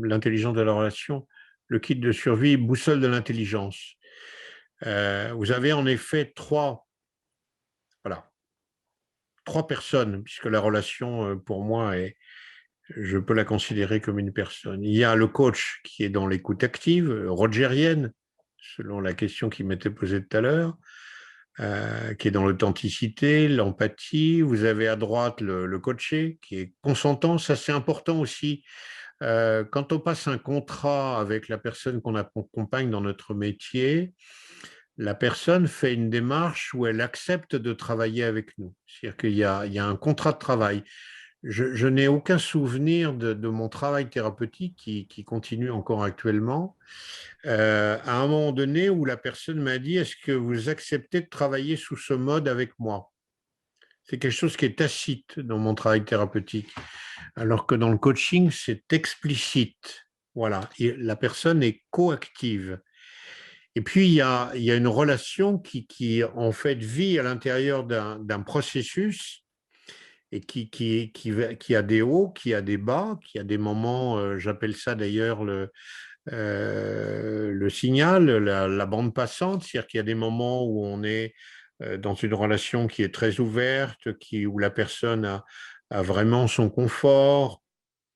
l'intelligence de la relation, le kit de survie boussole de l'intelligence. Vous avez en effet voilà, trois personnes, puisque la relation, pour moi, je peux la considérer comme une personne. Il y a le coach qui est dans l'écoute active, rogérienne, selon la question qui m'était posée tout à l'heure, qui est dans l'authenticité, l'empathie. Vous avez à droite le coaché qui est consentant. Ça, c'est important aussi. Quand on passe un contrat avec la personne qu'on accompagne dans notre métier, la personne fait une démarche où elle accepte de travailler avec nous. C'est-à-dire qu'il y a un contrat de travail. Je n'ai aucun souvenir de mon travail thérapeutique qui continue encore actuellement, à un moment donné où la personne m'a dit: est-ce que vous acceptez de travailler sous ce mode avec moi? C'est quelque chose qui est tacite dans mon travail thérapeutique, alors que dans le coaching, c'est explicite. Voilà, et la personne est coactive. Et puis, il y a une relation qui en fait, vit à l'intérieur d'un processus et qui a des hauts, qui a des bas, qui a des moments, j'appelle ça d'ailleurs le signal, la bande passante, c'est-à-dire qu'il y a des moments où on est dans une relation qui est très ouverte, où la personne a vraiment son confort,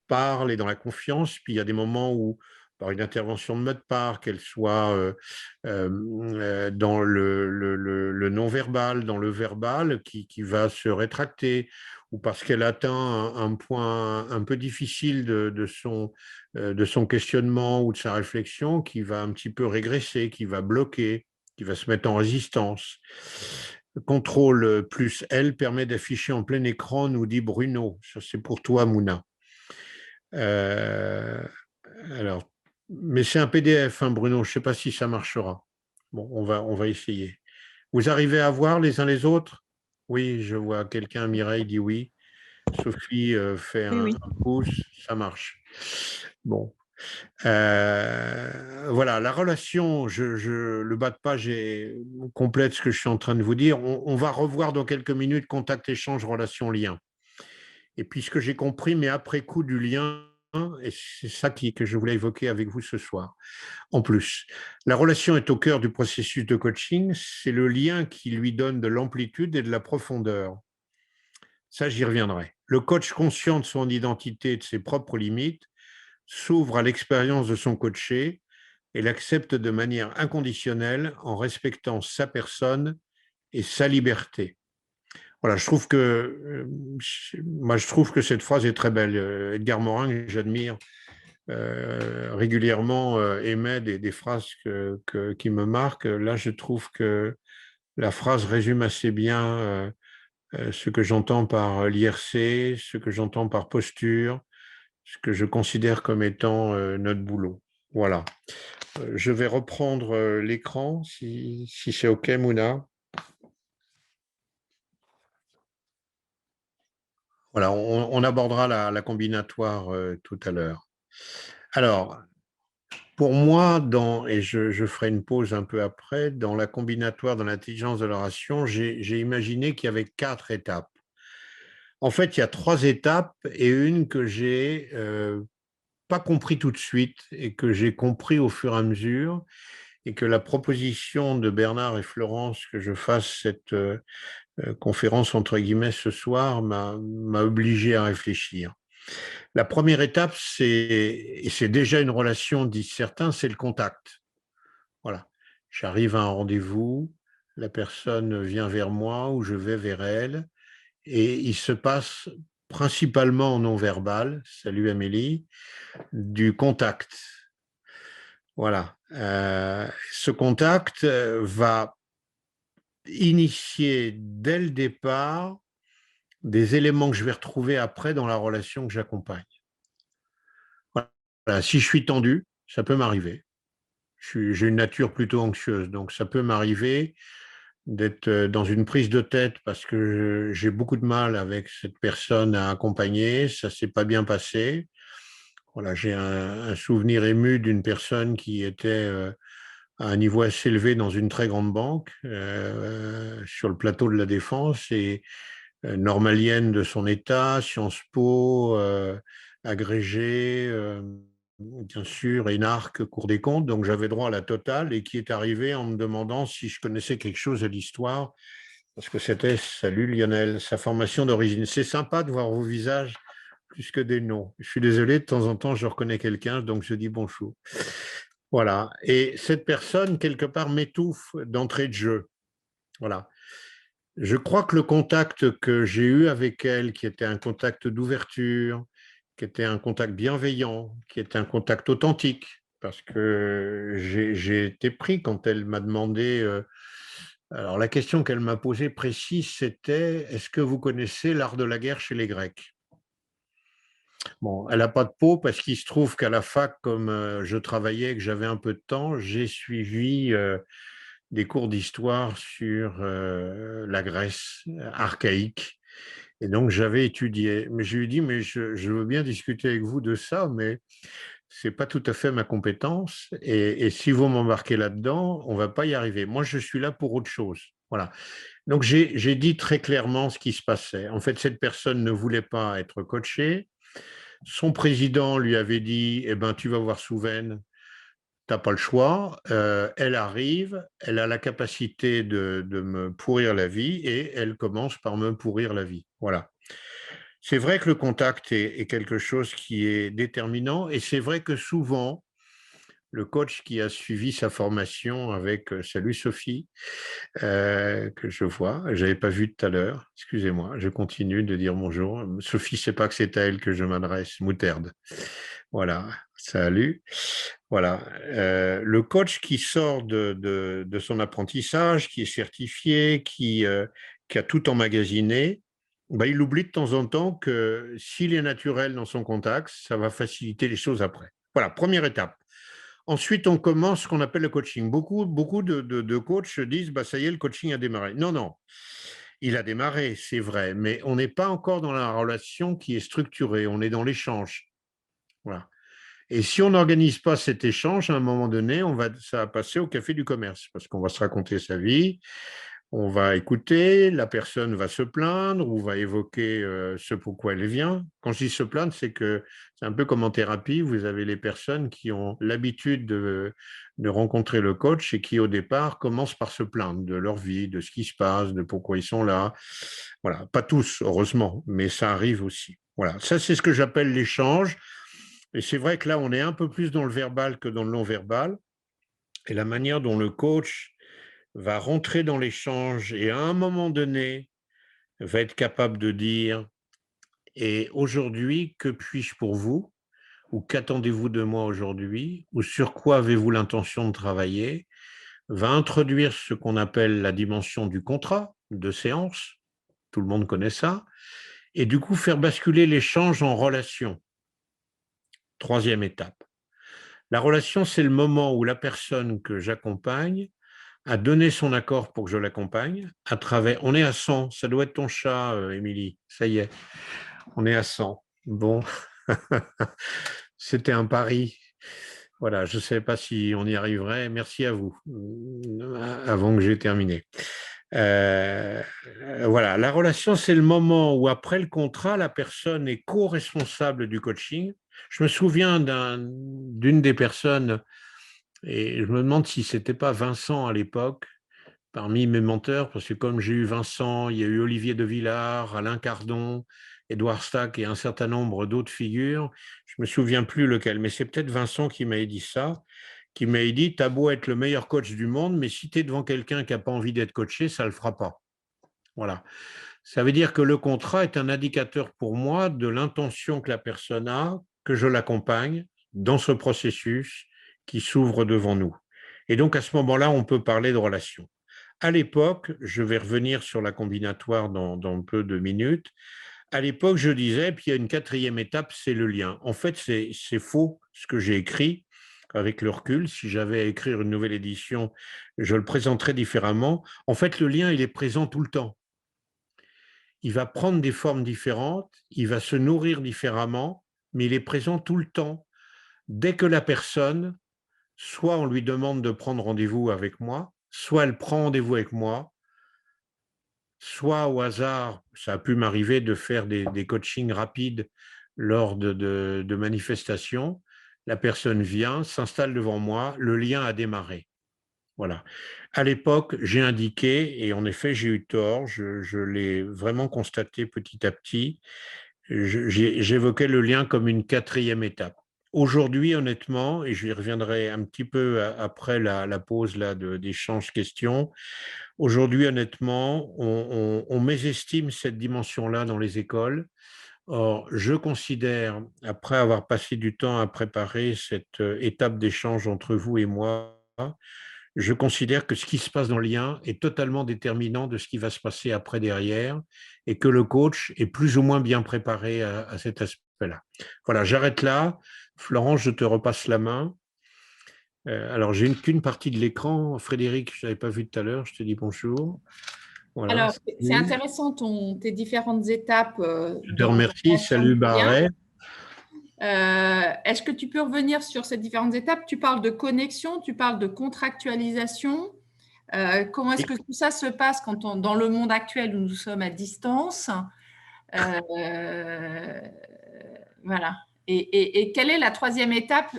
parle et dans la confiance, puis il y a des moments où, par une intervention de notre part, qu'elle soit dans le non-verbal, dans le verbal, qui va se rétracter, ou parce qu'elle atteint un point un peu difficile de son questionnement ou de sa réflexion, qui va un petit peu régresser, qui va bloquer, qui va se mettre en résistance. Le contrôle plus L permet d'afficher en plein écran, nous dit Bruno. Ça, c'est pour toi, Mouna. Euh, alors, mais c'est un PDF, hein, Bruno. Je ne sais pas si ça marchera. Bon, on va essayer. Vous arrivez à voir les uns les autres? Oui, je vois quelqu'un, Mireille dit oui. Sophie fait Oui, oui. un pouce, ça marche. Bon. Voilà, la relation, le bas de page complète ce que je suis en train de vous dire. On va revoir dans quelques minutes contact, échange, relation, lien. Et puis ce que j'ai compris, mais après coup du lien, et c'est ça que je voulais évoquer avec vous ce soir. En plus, la relation est au cœur du processus de coaching, c'est le lien qui lui donne de l'amplitude et de la profondeur. Ça, j'y reviendrai. Le coach conscient de son identité et de ses propres limites s'ouvre à l'expérience de son coaché et l'accepte de manière inconditionnelle en respectant sa personne et sa liberté. Voilà, moi, je trouve que cette phrase est très belle. Edgar Morin, que j'admire régulièrement émet des phrases qui me marquent. Là, je trouve que la phrase résume assez bien ce que j'entends par l'IRC, ce que j'entends par posture, ce que je considère comme étant notre boulot. Voilà. Je vais reprendre l'écran, si c'est OK, Mouna. Voilà, on abordera la combinatoire tout à l'heure. Alors, pour moi, et je ferai une pause un peu après, dans la combinatoire, dans l'intelligence de l'oration, j'ai imaginé qu'il y avait 4 étapes. En fait, il y a 3 étapes et une que j'ai pas compris tout de suite et que j'ai compris au fur et à mesure, et que la proposition de Bernard et Florence que je fasse cette conférence entre guillemets ce soir m'a obligé à réfléchir. La première étape, et c'est déjà une relation, disent certains, c'est le contact. Voilà. J'arrive à un rendez-vous, la personne vient vers moi ou je vais vers elle, et il se passe principalement en non-verbal, salut Amélie, du contact. Voilà. Ce contact va initier dès le départ des éléments que je vais retrouver après dans la relation que j'accompagne. Voilà. Si je suis tendu, ça peut m'arriver. J'ai une nature plutôt anxieuse, donc ça peut m'arriver d'être dans une prise de tête parce que j'ai beaucoup de mal avec cette personne à accompagner, ça ne s'est pas bien passé. Voilà, j'ai un souvenir ému d'une personne qui était à un niveau assez élevé dans une très grande banque sur le plateau de la Défense et normalienne de son état, Sciences Po, agrégée, bien sûr, énarque, Cour des comptes, donc j'avais droit à la totale et qui est arrivé en me demandant si je connaissais quelque chose de l'histoire, parce que c'était, salut Lionel, sa formation d'origine. C'est sympa de voir vos visages plus que des noms. Je suis désolé, de temps en temps, je reconnais quelqu'un, donc je dis bonjour. Voilà. Et cette personne, quelque part, m'étouffe d'entrée de jeu. Voilà. Je crois que le contact que j'ai eu avec elle, qui était un contact d'ouverture, qui était un contact bienveillant, qui était un contact authentique, parce que j'ai été pris quand elle m'a demandé. Alors, la question qu'elle m'a posée précise, c'était: est-ce que vous connaissez l'art de la guerre chez les Grecs? Bon, elle n'a pas de peau parce qu'il se trouve qu'à la fac, comme je travaillais et que j'avais un peu de temps, j'ai suivi des cours d'histoire sur la Grèce archaïque. Et donc, j'avais étudié. Mais je lui ai dit, mais je veux bien discuter avec vous de ça, mais ce n'est pas tout à fait ma compétence. Et si vous m'embarquez là-dedans, on ne va pas y arriver. Moi, je suis là pour autre chose. Voilà. Donc, j'ai dit très clairement ce qui se passait. En fait, cette personne ne voulait pas être coachée. Son président lui avait dit, eh ben, tu vas voir Souven, tu n'as pas le choix. Elle arrive, elle a la capacité de me pourrir la vie et elle commence par me pourrir la vie. Voilà. C'est vrai que le contact est quelque chose qui est déterminant et c'est vrai que souvent, le coach qui a suivi sa formation avec, salut Sophie, que je vois, je n'avais pas vu tout à l'heure, excusez-moi, je continue de dire bonjour. Sophie, c'est pas que c'est à elle que je m'adresse, moutarde. Voilà, salut. Voilà, le coach qui sort de son apprentissage, qui est certifié, qui a tout emmagasiné, bah, il oublie de temps en temps que s'il est naturel dans son contact, ça va faciliter les choses après. Voilà, première étape. Ensuite, on commence ce qu'on appelle le coaching. Beaucoup de coachs disent, bah, ça y est, le coaching a démarré. Non, non, il a démarré, c'est vrai, mais on n'est pas encore dans la relation qui est structurée, on est dans l'échange. Voilà. Et si on n'organise pas cet échange, à un moment donné, ça va passer au café du commerce, parce qu'on va se raconter sa vie, on va écouter, la personne va se plaindre ou va évoquer ce pourquoi elle vient. Quand je dis se plaindre, c'est que c'est un peu comme en thérapie, vous avez les personnes qui ont l'habitude de rencontrer le coach et qui, au départ, commencent par se plaindre de leur vie, de ce qui se passe, de pourquoi ils sont là. Voilà, pas tous, heureusement, mais ça arrive aussi. Voilà, ça, c'est ce que j'appelle l'échange. Et c'est vrai que là, on est un peu plus dans le verbal que dans le non-verbal. Et la manière dont le coach va rentrer dans l'échange et à un moment donné, va être capable de dire: et aujourd'hui, que puis-je pour vous? ou qu'attendez-vous de moi aujourd'hui, ou sur quoi avez-vous l'intention de travailler, va introduire ce qu'on appelle la dimension du contrat de séance, tout le monde connaît ça, et du coup faire basculer l'échange en relation. Troisième étape. La relation, c'est le moment où la personne que j'accompagne a donné son accord pour que je l'accompagne à travers… On est à 100, ça doit être ton chat, Émilie, ça y est, on est à 100. Bon, c'était un pari. Voilà, je ne sais pas si on y arriverait. Merci à vous, avant que j'ai terminé. Voilà, la relation, c'est le moment où, après le contrat, la personne est co-responsable du coaching. Je me souviens d'une des personnes, et je me demande si ce n'était pas Vincent à l'époque, parmi mes menteurs, parce que comme j'ai eu Vincent, il y a eu Olivier de Villard, Alain Cardon, Édouard Stack et un certain nombre d'autres figures, je ne me souviens plus lequel, mais c'est peut-être Vincent qui m'avait dit ça, qui m'avait dit, t'as beau être le meilleur coach du monde, mais si tu es devant quelqu'un qui n'a pas envie d'être coaché, ça ne le fera pas. Voilà. Ça veut dire que le contrat est un indicateur pour moi de l'intention que la personne a, que je l'accompagne dans ce processus qui s'ouvre devant nous. Et donc, à ce moment-là, on peut parler de relation. À l'époque, je vais revenir sur la combinatoire dans peu de minutes. À l'époque, je disais, puis il y a une quatrième étape, c'est le lien. En fait, c'est faux ce que j'ai écrit avec le recul. Si j'avais à écrire une nouvelle édition, je le présenterais différemment. En fait, le lien, il est présent tout le temps. Il va prendre des formes différentes, il va se nourrir différemment, mais il est présent tout le temps. Dès que la personne, soit on lui demande de prendre rendez-vous avec moi, soit elle prend rendez-vous avec moi, soit au hasard, ça a pu m'arriver de faire des coachings rapides lors de manifestations, la personne vient, s'installe devant moi, le lien a démarré. Voilà. À l'époque, j'ai indiqué, et en effet, j'ai eu tort, je l'ai vraiment constaté petit à petit, j'évoquais le lien comme une quatrième étape. Aujourd'hui, honnêtement, et j'y reviendrai un petit peu après la pause là d'échange questions, aujourd'hui, honnêtement, on mésestime cette dimension-là dans les écoles. Or, je considère, après avoir passé du temps à préparer cette étape d'échange entre vous et moi, je considère que ce qui se passe dans le lien est totalement déterminant de ce qui va se passer après derrière et que le coach est plus ou moins bien préparé à cet aspect-là. Voilà, j'arrête là. Florence, je te repasse la main. Alors, j'ai qu'une partie de l'écran. Frédéric, je ne l'avais pas vu tout à l'heure. Je te dis bonjour. Voilà. Alors, c'est intéressant tes différentes étapes Je te de remercie. représentation Salut, du lien. Barret. Est-ce que tu peux revenir sur ces différentes étapes? Tu parles de connexion, tu parles de contractualisation. Comment est-ce que tout ça se passe dans le monde actuel où nous sommes à distance? Voilà. Et quelle est la troisième étape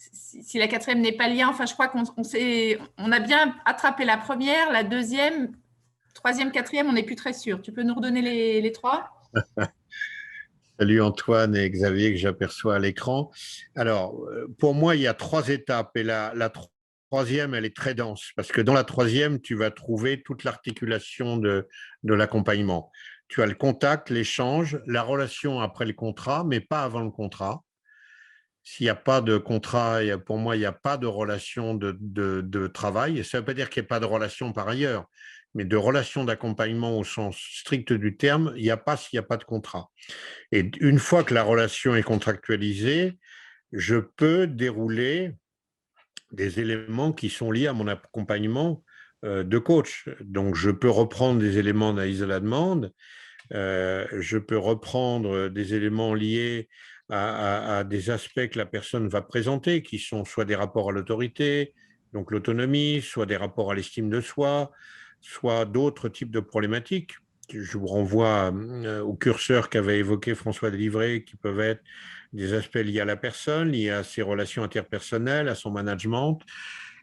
si la quatrième n'est pas lien? Enfin, je crois on a bien attrapé la première, la deuxième, troisième, quatrième, on n'est plus très sûr. Tu peux nous redonner les trois? Salut Antoine et Xavier que j'aperçois à l'écran. Alors, pour moi, il y a trois étapes et la troisième, elle est très dense parce que dans la troisième, tu vas trouver toute l'articulation de l'accompagnement. Tu as le contact, l'échange, la relation après le contrat, mais pas avant le contrat. S'il n'y a pas de contrat, pour moi, il n'y a pas de relation de travail. Et ça ne veut pas dire qu'il n'y a pas de relation par ailleurs, mais de relation d'accompagnement au sens strict du terme, il n'y a pas s'il n'y a pas de contrat. Et une fois que la relation est contractualisée, je peux dérouler des éléments qui sont liés à mon accompagnement de coach. Donc, je peux reprendre des éléments d'analyse de la demande, je peux reprendre des éléments liés à des aspects que la personne va présenter, qui sont soit des rapports à l'autorité, donc l'autonomie, soit des rapports à l'estime de soi, soit d'autres types de problématiques. Je vous renvoie au curseur qu'avait évoqué François Delivray, qui peuvent être des aspects liés à la personne, liés à ses relations interpersonnelles, à son management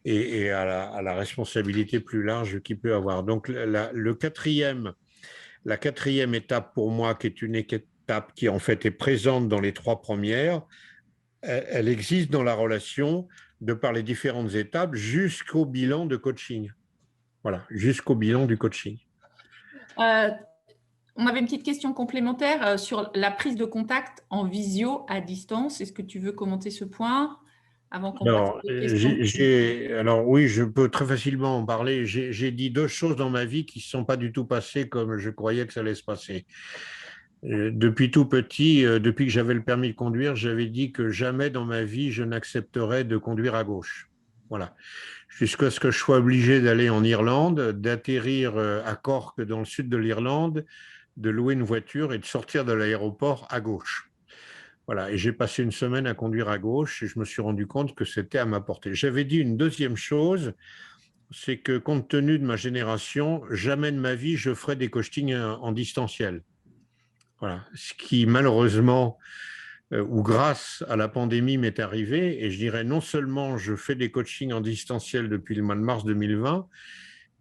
et à la responsabilité plus large qu'il peut avoir. Donc, la quatrième étape pour moi, qui est une étape qui en fait est présente dans les trois premières, elle existe dans la relation de par les différentes étapes jusqu'au bilan de coaching. Voilà, jusqu'au bilan du coaching. On avait une petite question complémentaire sur la prise de contact en visio à distance. Est-ce que tu veux commenter ce point avant qu'on passe Alors, aux questions? alors oui, je peux très facilement en parler. J'ai dit deux choses dans ma vie qui ne se sont pas du tout passées comme je croyais que ça allait se passer. Depuis tout petit, depuis que j'avais le permis de conduire, j'avais dit que jamais dans ma vie je n'accepterais de conduire à gauche. Voilà. Jusqu'à ce que je sois obligé d'aller en Irlande, d'atterrir à Cork dans le sud de l'Irlande, de louer une voiture et de sortir de l'aéroport à gauche. Voilà, et j'ai passé une semaine à conduire à gauche et je me suis rendu compte que c'était à ma portée. J'avais dit une deuxième chose, c'est que compte tenu de ma génération, jamais de ma vie je ferai des coachings en distanciel. Voilà, ce qui malheureusement ou grâce à la pandémie m'est arrivé, et je dirais non seulement je fais des coachings en distanciel depuis le mois de mars 2020,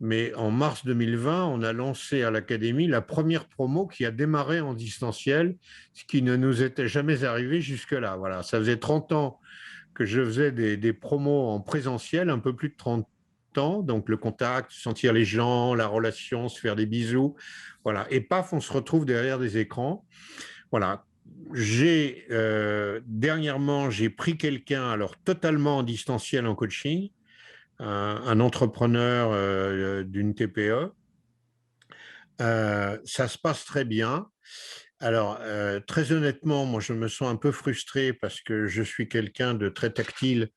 mais en mars 2020, on a lancé à l'Académie la première promo qui a démarré en distanciel, ce qui ne nous était jamais arrivé jusque-là. Voilà, ça faisait 30 ans que je faisais des promos en présentiel, un peu plus de 30 ans, donc le contact, sentir les gens, la relation, se faire des bisous, voilà. Et paf, on se retrouve derrière des écrans. Voilà. Dernièrement, j'ai pris quelqu'un, alors totalement en distanciel en coaching, un entrepreneur d'une TPE. Ça se passe très bien. Alors, très honnêtement, moi, je me sens un peu frustré parce que je suis quelqu'un de très tactile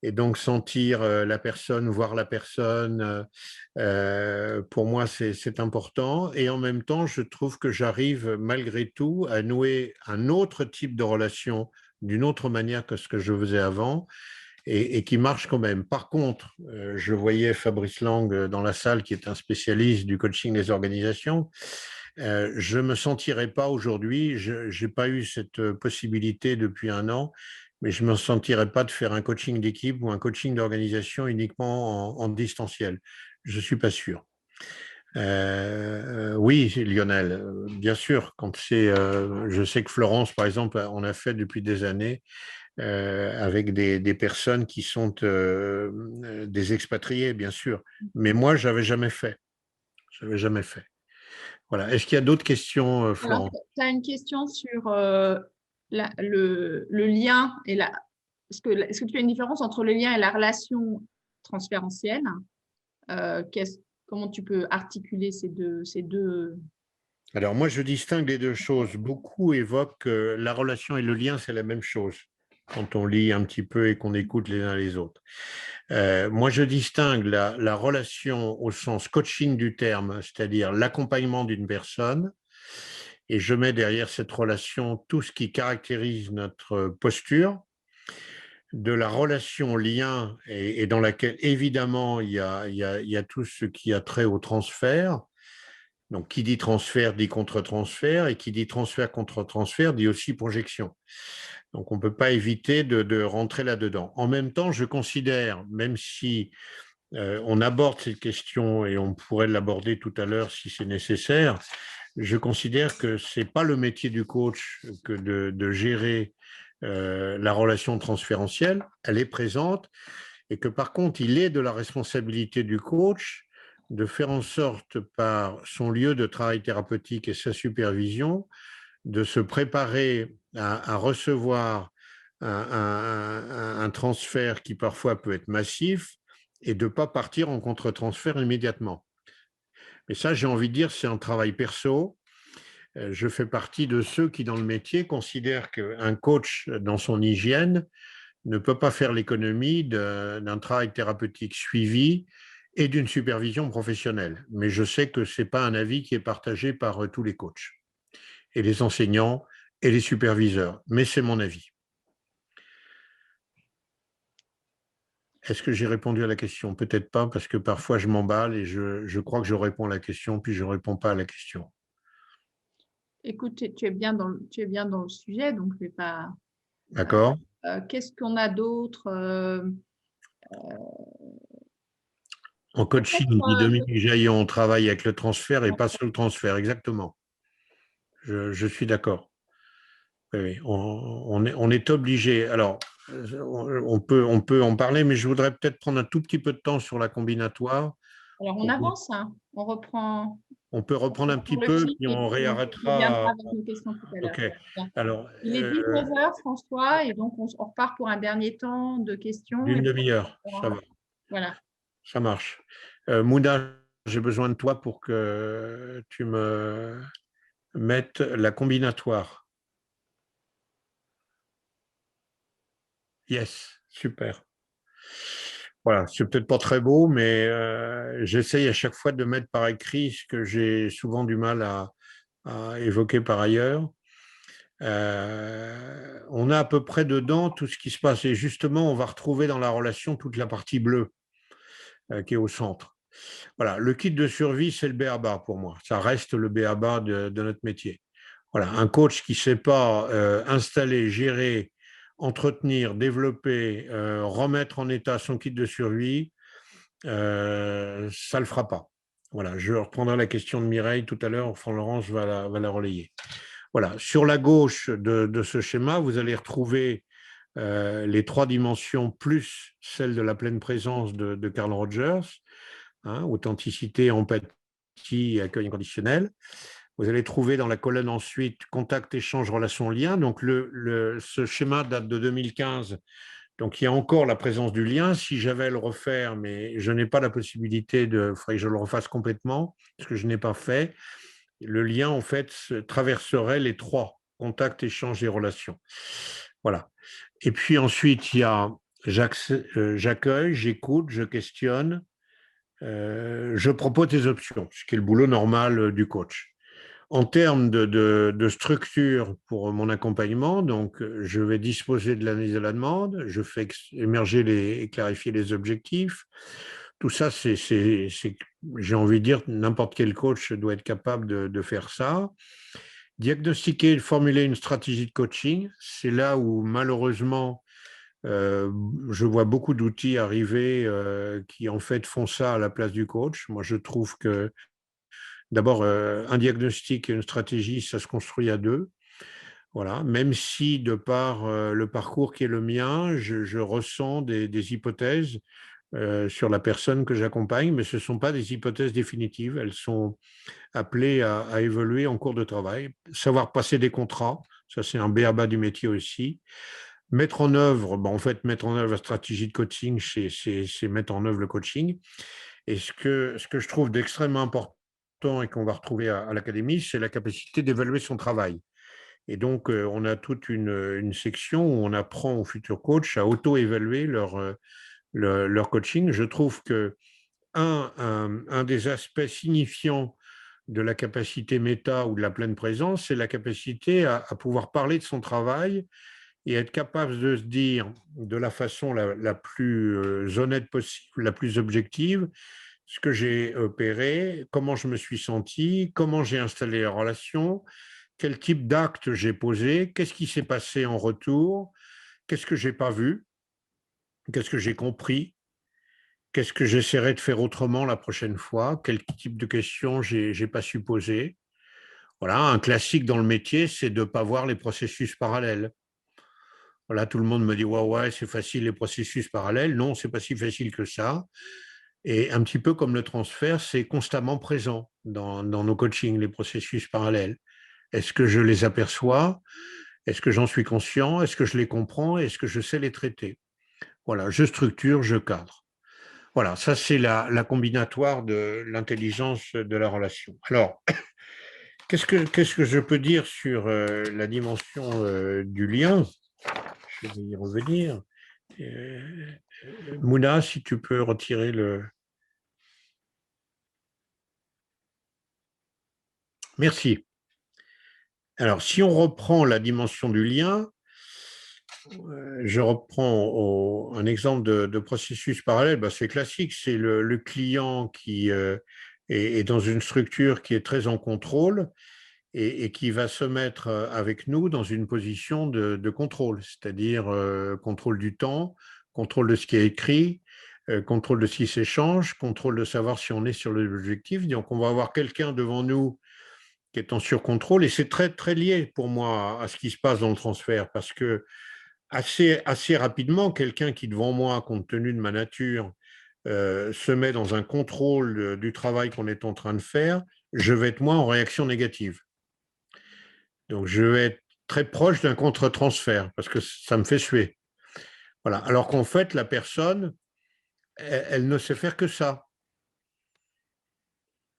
et donc sentir la personne, voir la personne, pour moi, c'est important. Et en même temps, je trouve que j'arrive malgré tout à nouer un autre type de relation d'une autre manière que ce que je faisais avant et qui marche quand même. Par contre, je voyais Fabrice Lang dans la salle, qui est un spécialiste du coaching des organisations. Je ne me sentirais pas aujourd'hui, je n'ai pas eu cette possibilité depuis un an, mais je ne me sentirais pas de faire un coaching d'équipe ou un coaching d'organisation uniquement en distanciel. Je ne suis pas sûr. Oui, Lionel, bien sûr, je sais que Florence, par exemple, on a fait depuis des années avec des personnes qui sont des expatriés, bien sûr. Mais moi, je n'avais jamais fait. J'avais jamais fait. Voilà. Est-ce qu'il y a d'autres questions, Alors, Florence? tu as une question sur le lien et la. Est-ce que tu as une différence entre le lien et la relation transférentielle? Comment tu peux articuler ces deux. Alors, moi, je distingue les deux choses. Beaucoup évoquent que la relation et le lien, c'est la même chose quand on lit un petit peu et qu'on écoute les uns les autres. Moi, je distingue la relation au sens coaching du terme, c'est-à-dire l'accompagnement d'une personne, et je mets derrière cette relation tout ce qui caractérise notre posture, de la relation lien, et dans laquelle, évidemment, il y a tout ce qui a trait au transfert. Donc, qui dit transfert dit contre-transfert, et qui dit transfert contre-transfert dit aussi projection. Donc, on ne peut pas éviter de rentrer là-dedans. En même temps, je considère, même si on aborde cette question, et on pourrait l'aborder tout à l'heure si c'est nécessaire, je considère que ce n'est pas le métier du coach que de gérer la relation transférentielle. Elle est présente, et que par contre, il est de la responsabilité du coach de faire en sorte, par son lieu de travail thérapeutique et sa supervision, de se préparer à recevoir un transfert qui parfois peut être massif et de ne pas partir en contre-transfert immédiatement. Mais ça, j'ai envie de dire, c'est un travail perso. Je fais partie de ceux qui, dans le métier, considèrent qu'un coach, dans son hygiène, ne peut pas faire l'économie d'un travail thérapeutique suivi et d'une supervision professionnelle. Mais je sais que ce n'est pas un avis qui est partagé par tous les coachs et les enseignants et les superviseurs, mais c'est mon avis. Est-ce que j'ai répondu à la question? Peut-être pas, parce que parfois je m'emballe et je crois que je réponds à la question, puis je ne réponds pas à la question. Écoute, tu es bien dans le sujet, donc je vais pas. D'accord? Qu'est-ce qu'on a d'autre? En coaching, dit Dominique Jaillon, on travaille avec le transfert et pas sur le transfert, exactement. Je suis d'accord. Oui, on est obligé. Alors, on peut en parler, mais je voudrais peut-être prendre un tout petit peu de temps sur la combinatoire Alors, on avance, hein. On reprend On peut reprendre un petit le peu, fil puis et on puis on reviendra réarrêtera. avec nos questions tout à l'heure. OK. Bien. Alors, Il est 19 heures, François, et donc on repart pour un dernier temps de questions. d'une Et demi-heure, ça va, voilà. ça marche. Mouna, j'ai besoin de toi pour que tu me mettes la combinatoire. Yes, super. Voilà, c'est peut-être pas très beau, mais j'essaye à chaque fois de mettre par écrit ce que j'ai souvent du mal à évoquer par ailleurs. On a à peu près dedans tout ce qui se passe. Et justement, on va retrouver dans la relation toute la partie bleue qui est au centre. Voilà, le kit de survie, c'est le b.a.-ba pour moi. Ça reste le b.a.-ba de notre métier. Voilà, un coach qui ne sait pas installer, gérer, entretenir, développer, remettre en état son kit de survie, ça ne le fera pas. Voilà, je reprendrai la question de Mireille tout à l'heure, Florence va la relayer. Voilà, sur la gauche de ce schéma, vous allez retrouver les 3 dimensions plus celle de la pleine présence de Carl Rogers, hein, authenticité, empathie et accueil inconditionnel. Vous allez trouver dans la colonne ensuite contact, échange, relation, lien. Donc ce schéma date de 2015. Donc il y a encore la présence du lien. Si j'avais à le refaire, mais je n'ai pas la possibilité il faudrait que je le refasse complètement, ce que je n'ai pas fait. Le lien, en fait, traverserait les 3, contact, échange et relation. Voilà. Et puis ensuite, il y a j'accueille, j'écoute, je questionne, je propose des options, ce qui est le boulot normal du coach. En termes de structure pour mon accompagnement, donc je vais disposer de l'analyse de la demande, je fais émerger et clarifier les objectifs. Tout ça, j'ai envie de dire, n'importe quel coach doit être capable de faire ça. Diagnostiquer et formuler une stratégie de coaching, c'est là où malheureusement, je vois beaucoup d'outils arriver qui en fait font ça à la place du coach. Moi, je trouve que d'abord, un diagnostic et une stratégie, ça se construit à 2. Voilà. Même si, de par le parcours qui est le mien, je ressens des hypothèses sur la personne que j'accompagne, mais ce ne sont pas des hypothèses définitives. Elles sont appelées à évoluer en cours de travail. Savoir passer des contrats, ça c'est un b.a.-ba du métier aussi. Mettre en œuvre, mettre en œuvre la stratégie de coaching, c'est mettre en œuvre le coaching. Et ce que je trouve d'extrêmement important et qu'on va retrouver à l'académie, c'est la capacité d'évaluer son travail. Et donc, on a toute une section où on apprend aux futurs coachs à auto-évaluer leur coaching. Je trouve que un des aspects signifiants de la capacité méta ou de la pleine présence, c'est la capacité à pouvoir parler de son travail et être capable de se dire de la façon la plus honnête possible, la plus objective, ce que j'ai opéré, comment je me suis senti, comment j'ai installé la relation, quel type d'acte j'ai posé, qu'est-ce qui s'est passé en retour, qu'est-ce que j'ai pas vu, qu'est-ce que j'ai compris, qu'est-ce que j'essaierai de faire autrement la prochaine fois, quel type de questions j'ai pas su poser. Voilà, un classique dans le métier, c'est de ne pas voir les processus parallèles. Voilà, tout le monde me dit ouais, c'est facile les processus parallèles. Non, c'est pas si facile que ça. Et un petit peu comme le transfert, c'est constamment présent dans nos coachings, les processus parallèles. Est-ce que je les aperçois? Est-ce que j'en suis conscient? Est-ce que je les comprends? Est-ce que je sais les traiter? Voilà, je structure, je cadre. Voilà, ça c'est la combinatoire de l'intelligence de la relation. Alors, qu'est-ce que je peux dire sur la dimension du lien? Je vais y revenir. Mouna, si tu peux retirer le... Merci. Alors, si on reprend la dimension du lien, je reprends un exemple de processus parallèle, c'est classique, c'est le client qui est dans une structure qui est très en contrôle et qui va se mettre avec nous dans une position de contrôle, c'est-à-dire contrôle du temps, contrôle de ce qui est écrit, contrôle de ce qui s'échange, contrôle de savoir si on est sur l'objectif. Donc, on va avoir quelqu'un devant nous qui est en surcontrôle et c'est très, très lié pour moi à ce qui se passe dans le transfert parce que assez rapidement, quelqu'un qui devant moi, compte tenu de ma nature, se met dans un contrôle du travail qu'on est en train de faire, je vais être moi en réaction négative. Donc, je vais être très proche d'un contre-transfert parce que ça me fait suer. Voilà. Alors qu'en fait, la personne, elle ne sait faire que ça.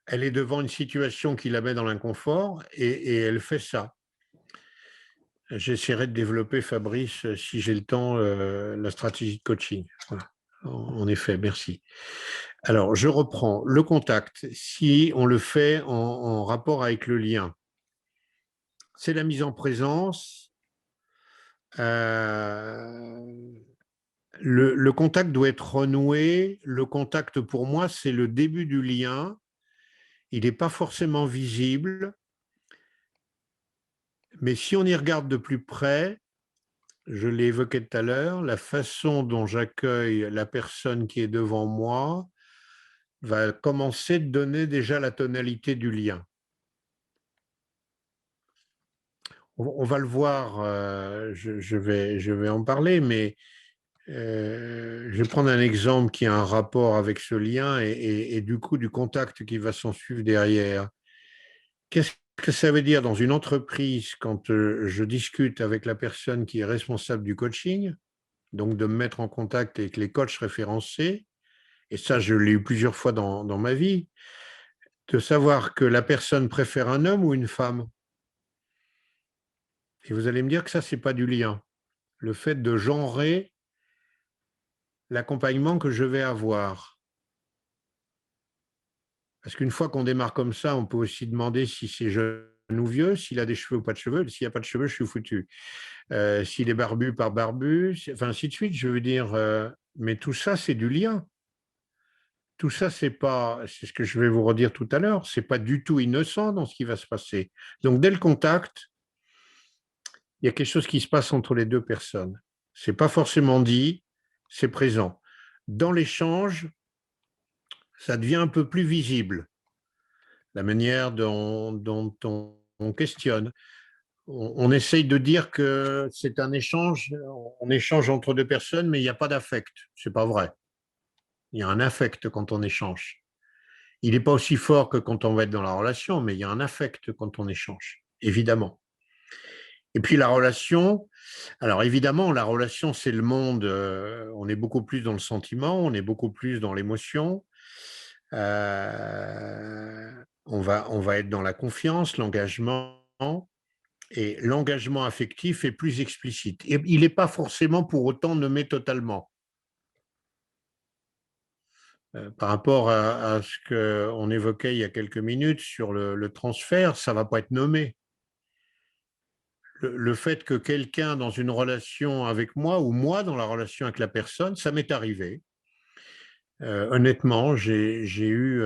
Elle est devant une situation qui la met dans l'inconfort et elle fait ça. J'essaierai de développer, Fabrice, si j'ai le temps, la stratégie de coaching. Voilà. En effet, merci. Alors, je reprends. Le contact, si on le fait en rapport avec le lien, c'est la mise en présence. Le contact doit être renoué. Le contact, pour moi, c'est le début du lien. Il n'est pas forcément visible. Mais si on y regarde de plus près, je l'ai évoqué tout à l'heure, la façon dont j'accueille la personne qui est devant moi va commencer de donner déjà la tonalité du lien. On va le voir, je vais en parler, mais je vais prendre un exemple qui a un rapport avec ce lien et du coup du contact qui va s'en suivre derrière. Qu'est-ce que ça veut dire dans une entreprise quand je discute avec la personne qui est responsable du coaching, donc de me mettre en contact avec les coachs référencés, et ça je l'ai eu plusieurs fois dans ma vie, de savoir que la personne préfère un homme ou une femme. Et vous allez me dire que ça, ce n'est pas du lien. Le fait de genrer l'accompagnement que je vais avoir. Parce qu'une fois qu'on démarre comme ça, on peut aussi demander si c'est jeune ou vieux, s'il a des cheveux ou pas de cheveux. S'il n'y a pas de cheveux, je suis foutu. S'il est barbu, pas barbu, enfin ainsi de suite. Je veux dire, mais tout ça, c'est du lien. Tout ça, c'est ce que je vais vous redire tout à l'heure, c'est pas du tout innocent dans ce qui va se passer. Donc, dès le contact, il y a quelque chose qui se passe entre les deux personnes. C'est pas forcément dit, c'est présent. Dans l'échange, ça devient un peu plus visible, la manière dont on questionne. On essaye de dire que c'est un échange, on échange entre deux personnes, mais il n'y a pas d'affect. C'est pas vrai. Il y a un affect quand on échange. Il n'est pas aussi fort que quand on va être dans la relation, mais il y a un affect quand on échange, évidemment. Et puis la relation, alors évidemment, la relation, c'est le monde, on est beaucoup plus dans le sentiment, on est beaucoup plus dans l'émotion, on va être dans la confiance, l'engagement, et l'engagement affectif est plus explicite. Et il n'est pas forcément pour autant nommé totalement. Par rapport à ce qu'on évoquait il y a quelques minutes sur le transfert, ça ne va pas être nommé. Le fait que quelqu'un dans une relation avec moi ou moi dans la relation avec la personne, ça m'est arrivé. Honnêtement, j'ai eu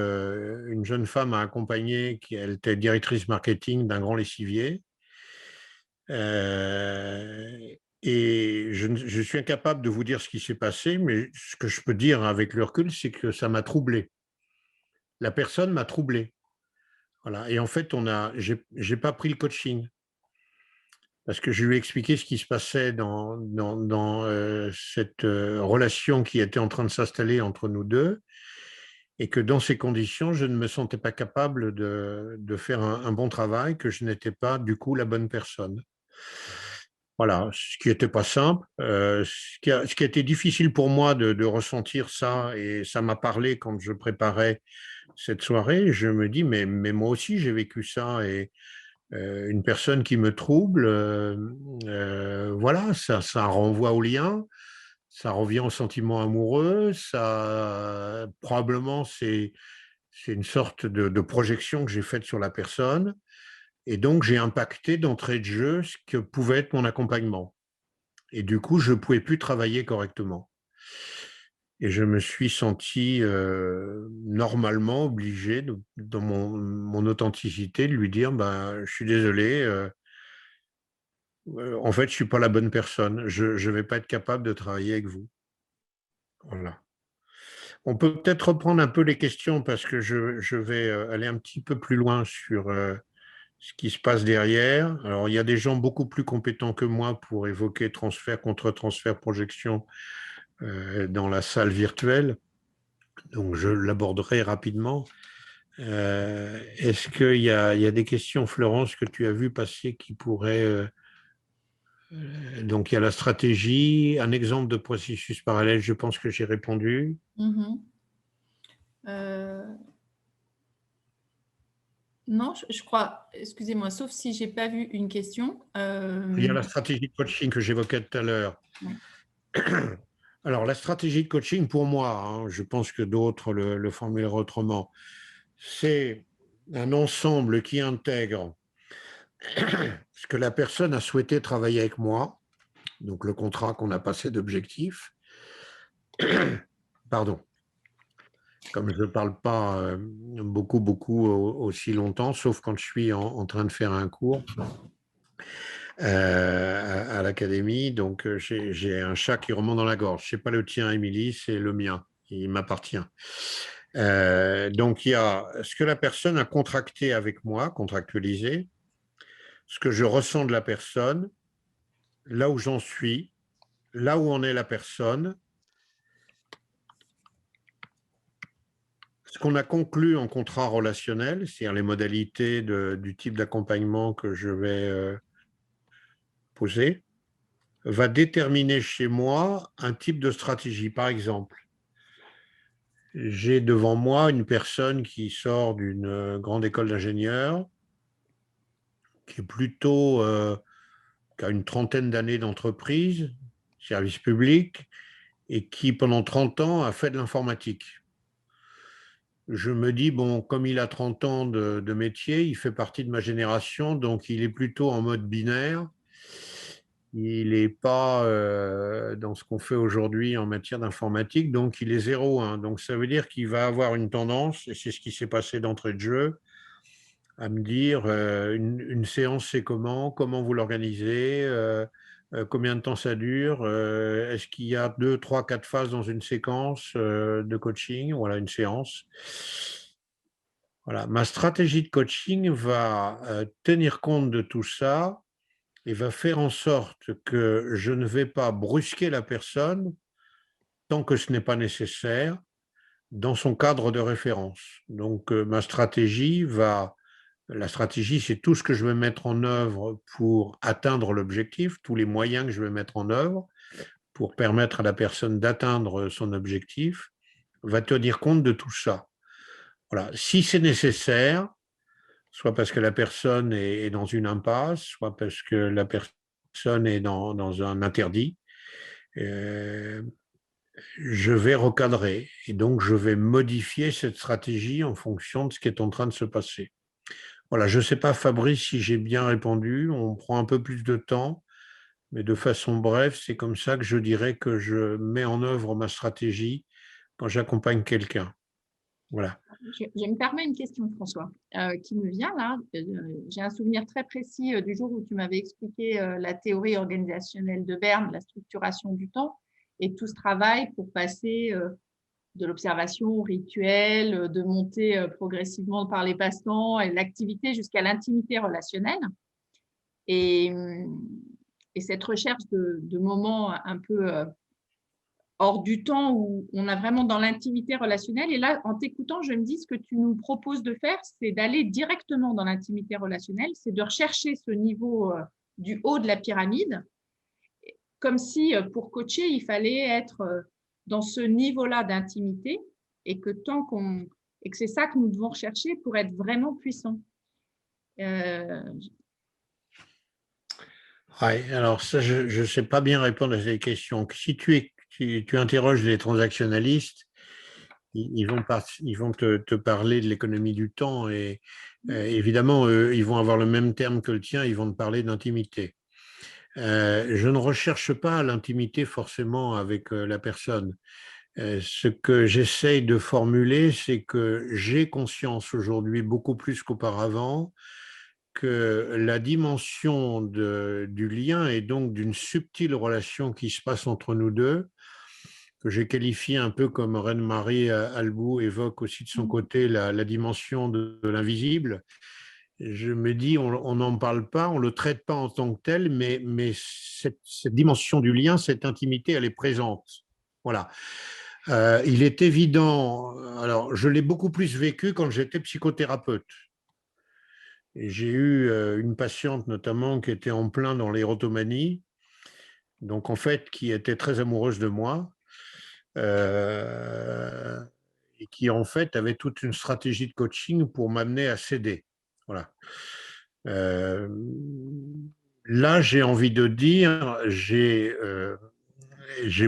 une jeune femme à accompagner, elle était directrice marketing d'un grand lessivier. Et je suis incapable de vous dire ce qui s'est passé, mais ce que je peux dire avec le recul, c'est que ça m'a troublé. La personne m'a troublé. Voilà. Et en fait, j'ai pas pris le coaching parce que je lui ai expliqué ce qui se passait dans cette relation qui était en train de s'installer entre nous deux et que dans ces conditions, je ne me sentais pas capable de faire un bon travail, que je n'étais pas du coup la bonne personne. Voilà, ce qui n'était pas simple, ce qui a été difficile pour moi de ressentir ça, et ça m'a parlé quand je préparais cette soirée. Je me dis, mais moi aussi j'ai vécu ça, et une personne qui me trouble, voilà, ça renvoie au lien, ça revient au sentiment amoureux, ça probablement c'est une sorte de projection que j'ai faite sur la personne. Et donc, j'ai impacté d'entrée de jeu ce que pouvait être mon accompagnement. Et du coup, je ne pouvais plus travailler correctement. Et je me suis senti normalement obligé, dans mon authenticité, de lui dire je suis désolé, en fait, je ne suis pas la bonne personne. Je ne vais pas être capable de travailler avec vous. Voilà. On peut peut-être reprendre un peu les questions parce que je vais aller un petit peu plus loin sur ce qui se passe derrière. Alors, il y a des gens beaucoup plus compétents que moi pour évoquer transfert, contre-transfert, projection dans la salle virtuelle. donc je l'aborderai rapidement. Est-ce qu'il y a des questions, Florence, que tu as vues passer qui pourraient… donc, il y a la stratégie, un exemple de processus parallèle, je pense que j'ai répondu. Non, je crois, excusez-moi, sauf si je n'ai pas vu une question. Il y a la stratégie de coaching que j'évoquais tout à l'heure. Ouais. Alors, la stratégie de coaching, pour moi, hein, je pense que d'autres le formuleraient autrement, c'est un ensemble qui intègre ce que la personne a souhaité travailler avec moi, donc le contrat qu'on a passé d'objectif. Pardon. Comme je ne parle pas beaucoup aussi longtemps, sauf quand je suis en train de faire un cours à l'académie, donc j'ai un chat qui remonte dans la gorge. Ce n'est pas le tien, Émilie, c'est le mien. Il m'appartient. Donc, il y a ce que la personne a contracté avec moi, contractualisé, ce que je ressens de la personne, là où j'en suis, là où en est la personne, ce qu'on a conclu en contrat relationnel, c'est-à-dire les modalités du type d'accompagnement que je vais poser, va déterminer chez moi un type de stratégie. Par exemple, j'ai devant moi une personne qui sort d'une grande école d'ingénieurs, qui est plutôt, qui a une trentaine d'années d'entreprise, service public, et qui, pendant 30 ans, a fait de l'informatique. Je me dis, bon, comme il a 30 ans de métier, il fait partie de ma génération, donc il est plutôt en mode binaire. Il n'est pas dans ce qu'on fait aujourd'hui en matière d'informatique, donc il est 0-1. Donc ça veut dire qu'il va avoir une tendance, et c'est ce qui s'est passé d'entrée de jeu, à me dire une séance c'est comment vous l'organisez, combien de temps ça dure, est-ce qu'il y a 2, 3, 4 phases dans une séquence de coaching, voilà une séance. Voilà, ma stratégie de coaching va tenir compte de tout ça et va faire en sorte que je ne vais pas brusquer la personne tant que ce n'est pas nécessaire dans son cadre de référence. Donc, ma stratégie la stratégie, c'est tout ce que je vais mettre en œuvre pour atteindre l'objectif, tous les moyens que je vais mettre en œuvre pour permettre à la personne d'atteindre son objectif, va tenir compte de tout ça. Voilà. Si c'est nécessaire, soit parce que la personne est dans une impasse, soit parce que la personne est dans un interdit, je vais recadrer et donc je vais modifier cette stratégie en fonction de ce qui est en train de se passer. Voilà, je ne sais pas, Fabrice, si j'ai bien répondu. On prend un peu plus de temps, mais de façon brève, c'est comme ça que je dirais que je mets en œuvre ma stratégie quand j'accompagne quelqu'un. Voilà. Je me permets une question, François, qui me vient là. J'ai un souvenir très précis du jour où tu m'avais expliqué la théorie organisationnelle de Berne, la structuration du temps, et tout ce travail pour passer de l'observation au rituel, de monter progressivement par les passe-temps et l'activité jusqu'à l'intimité relationnelle. Et cette recherche de moments un peu hors du temps où on a vraiment dans l'intimité relationnelle. Et là, en t'écoutant, je me dis, ce que tu nous proposes de faire, c'est d'aller directement dans l'intimité relationnelle, c'est de rechercher ce niveau du haut de la pyramide, comme si pour coacher, il fallait être dans ce niveau-là d'intimité et que et que c'est ça que nous devons rechercher pour être vraiment puissants. Ouais, alors ça, je ne sais pas bien répondre à ces questions. Si tu interroges les transactionnalistes, ils vont te parler de l'économie du temps et évidemment, ils vont avoir le même terme que le tien, ils vont te parler d'intimité. Je ne recherche pas l'intimité forcément avec la personne. Ce que j'essaye de formuler, c'est que j'ai conscience aujourd'hui, beaucoup plus qu'auparavant, que la dimension du lien et donc d'une subtile relation qui se passe entre nous deux, que j'ai qualifié un peu comme Reine-Marie Albou évoque aussi de son côté la dimension de l'invisible. Je me dis, on n'en parle pas, on ne le traite pas en tant que tel, mais cette dimension du lien, cette intimité, elle est présente. Voilà. Il est évident, alors je l'ai beaucoup plus vécu quand j'étais psychothérapeute. Et j'ai eu une patiente notamment qui était en plein dans l'érotomanie, donc en fait qui était très amoureuse de moi euh, et qui en fait avait toute une stratégie de coaching pour m'amener à céder. Voilà. Euh, Là, j'ai envie de dire, j'ai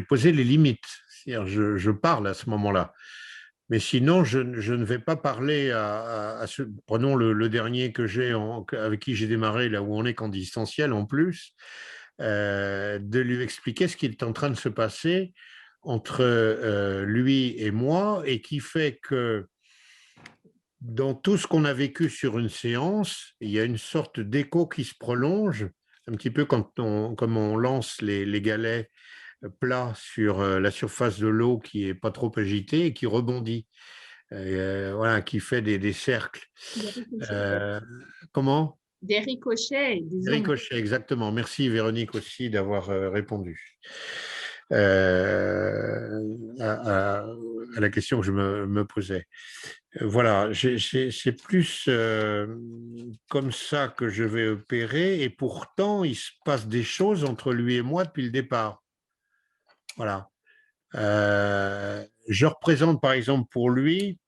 posé les limites. C'est-à-dire, je parle à ce moment-là. Mais sinon, je ne vais pas parler à ce. Prenons le dernier que j'ai, avec qui j'ai démarré, là où on est qu'en distanciel en plus, de lui expliquer ce qui est en train de se passer entre lui et moi, et qui fait que dans tout ce qu'on a vécu sur une séance, il y a une sorte d'écho qui se prolonge, un petit peu comme on lance les galets plats sur la surface de l'eau qui est pas trop agitée et qui rebondit, voilà, qui fait des cercles. Des ricochets. Euh, Comment? Des ricochets, des ondes. Ricochet, exactement. Merci Véronique aussi d'avoir répondu euh, à, à la question que je me posais. Voilà, c'est plus comme ça que je vais opérer, et pourtant il se passe des choses entre lui et moi depuis le départ. Voilà. Je représente par exemple pour lui,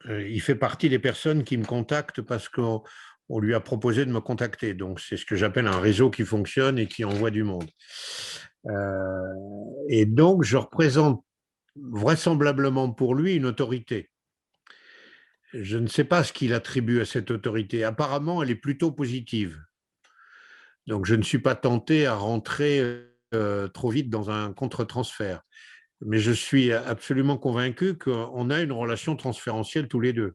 il fait partie des personnes qui me contactent parce qu'on lui a proposé de me contacter. Donc c'est ce que j'appelle un réseau qui fonctionne et qui envoie du monde. Et donc je représente vraisemblablement pour lui une autorité. Je ne sais pas ce qu'il attribue à cette autorité. Apparemment, elle est plutôt positive. Donc, je ne suis pas tenté à rentrer trop vite dans un contre-transfert. Mais je suis absolument convaincu qu'on a une relation transférentielle tous les deux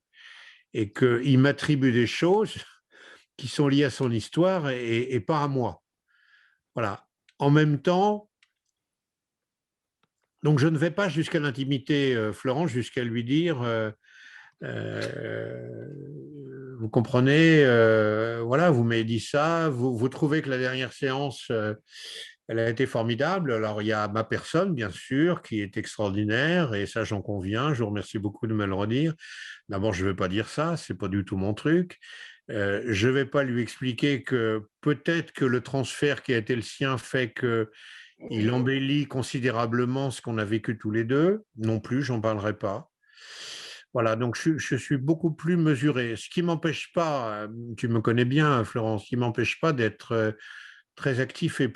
et qu'il m'attribue des choses qui sont liées à son histoire et pas à moi. Voilà. En même temps, donc je ne vais pas jusqu'à l'intimité, Florence, jusqu'à lui dire vous comprenez, voilà, vous m'avez dit ça, vous trouvez que la dernière séance, elle a été formidable. Alors, il y a ma personne, bien sûr, qui est extraordinaire, et ça, j'en conviens. Je vous remercie beaucoup de me le redire. D'abord, je ne vais pas dire ça, ce n'est pas du tout mon truc. Je ne vais pas lui expliquer que peut-être que le transfert qui a été le sien fait qu'il embellit considérablement ce qu'on a vécu tous les deux. Non plus, j'en parlerai pas. Voilà, donc je suis beaucoup plus mesuré. Ce qui m'empêche pas, tu me connais bien, Florence, ce qui m'empêche pas d'être très actif et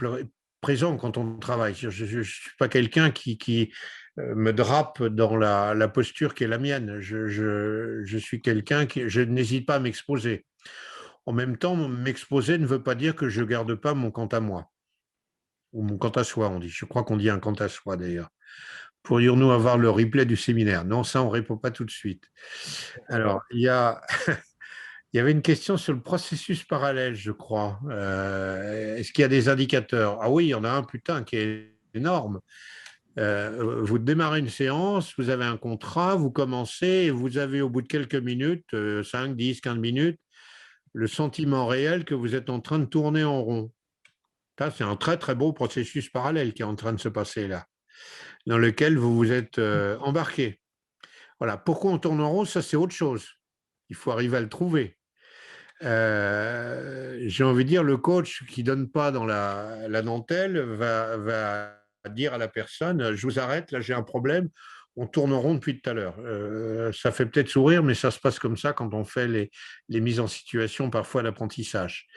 présent quand on travaille. Je ne suis pas quelqu'un qui me drape dans la posture qui est la mienne. Je suis quelqu'un qui, je n'hésite pas à m'exposer. En même temps, m'exposer ne veut pas dire que je ne garde pas mon quant à moi, ou mon quant à soi, on dit. Je crois qu'on dit un quant à soi, d'ailleurs. Pourrions-nous avoir le replay du séminaire? Non, ça, on ne répond pas tout de suite. Alors, il y avait une question sur le processus parallèle, je crois. Est-ce qu'il y a des indicateurs? Ah oui, il y en a un, putain, qui est énorme. Vous démarrez une séance, vous avez un contrat, vous commencez, et vous avez au bout de quelques minutes, 5, 10, 15 minutes, le sentiment réel que vous êtes en train de tourner en rond. Ça, c'est un très, très beau processus parallèle qui est en train de se passer là, dans lequel vous vous êtes embarqué. Voilà. Pourquoi on tourne en rond? Ça, c'est autre chose. Il faut arriver à le trouver. J'ai envie de dire, le coach qui ne donne pas dans la dentelle va dire à la personne, je vous arrête, là j'ai un problème, on tourne en rond depuis tout à l'heure. Ça fait peut-être sourire, mais ça se passe comme ça quand on fait les mises en situation parfois d'apprentissage.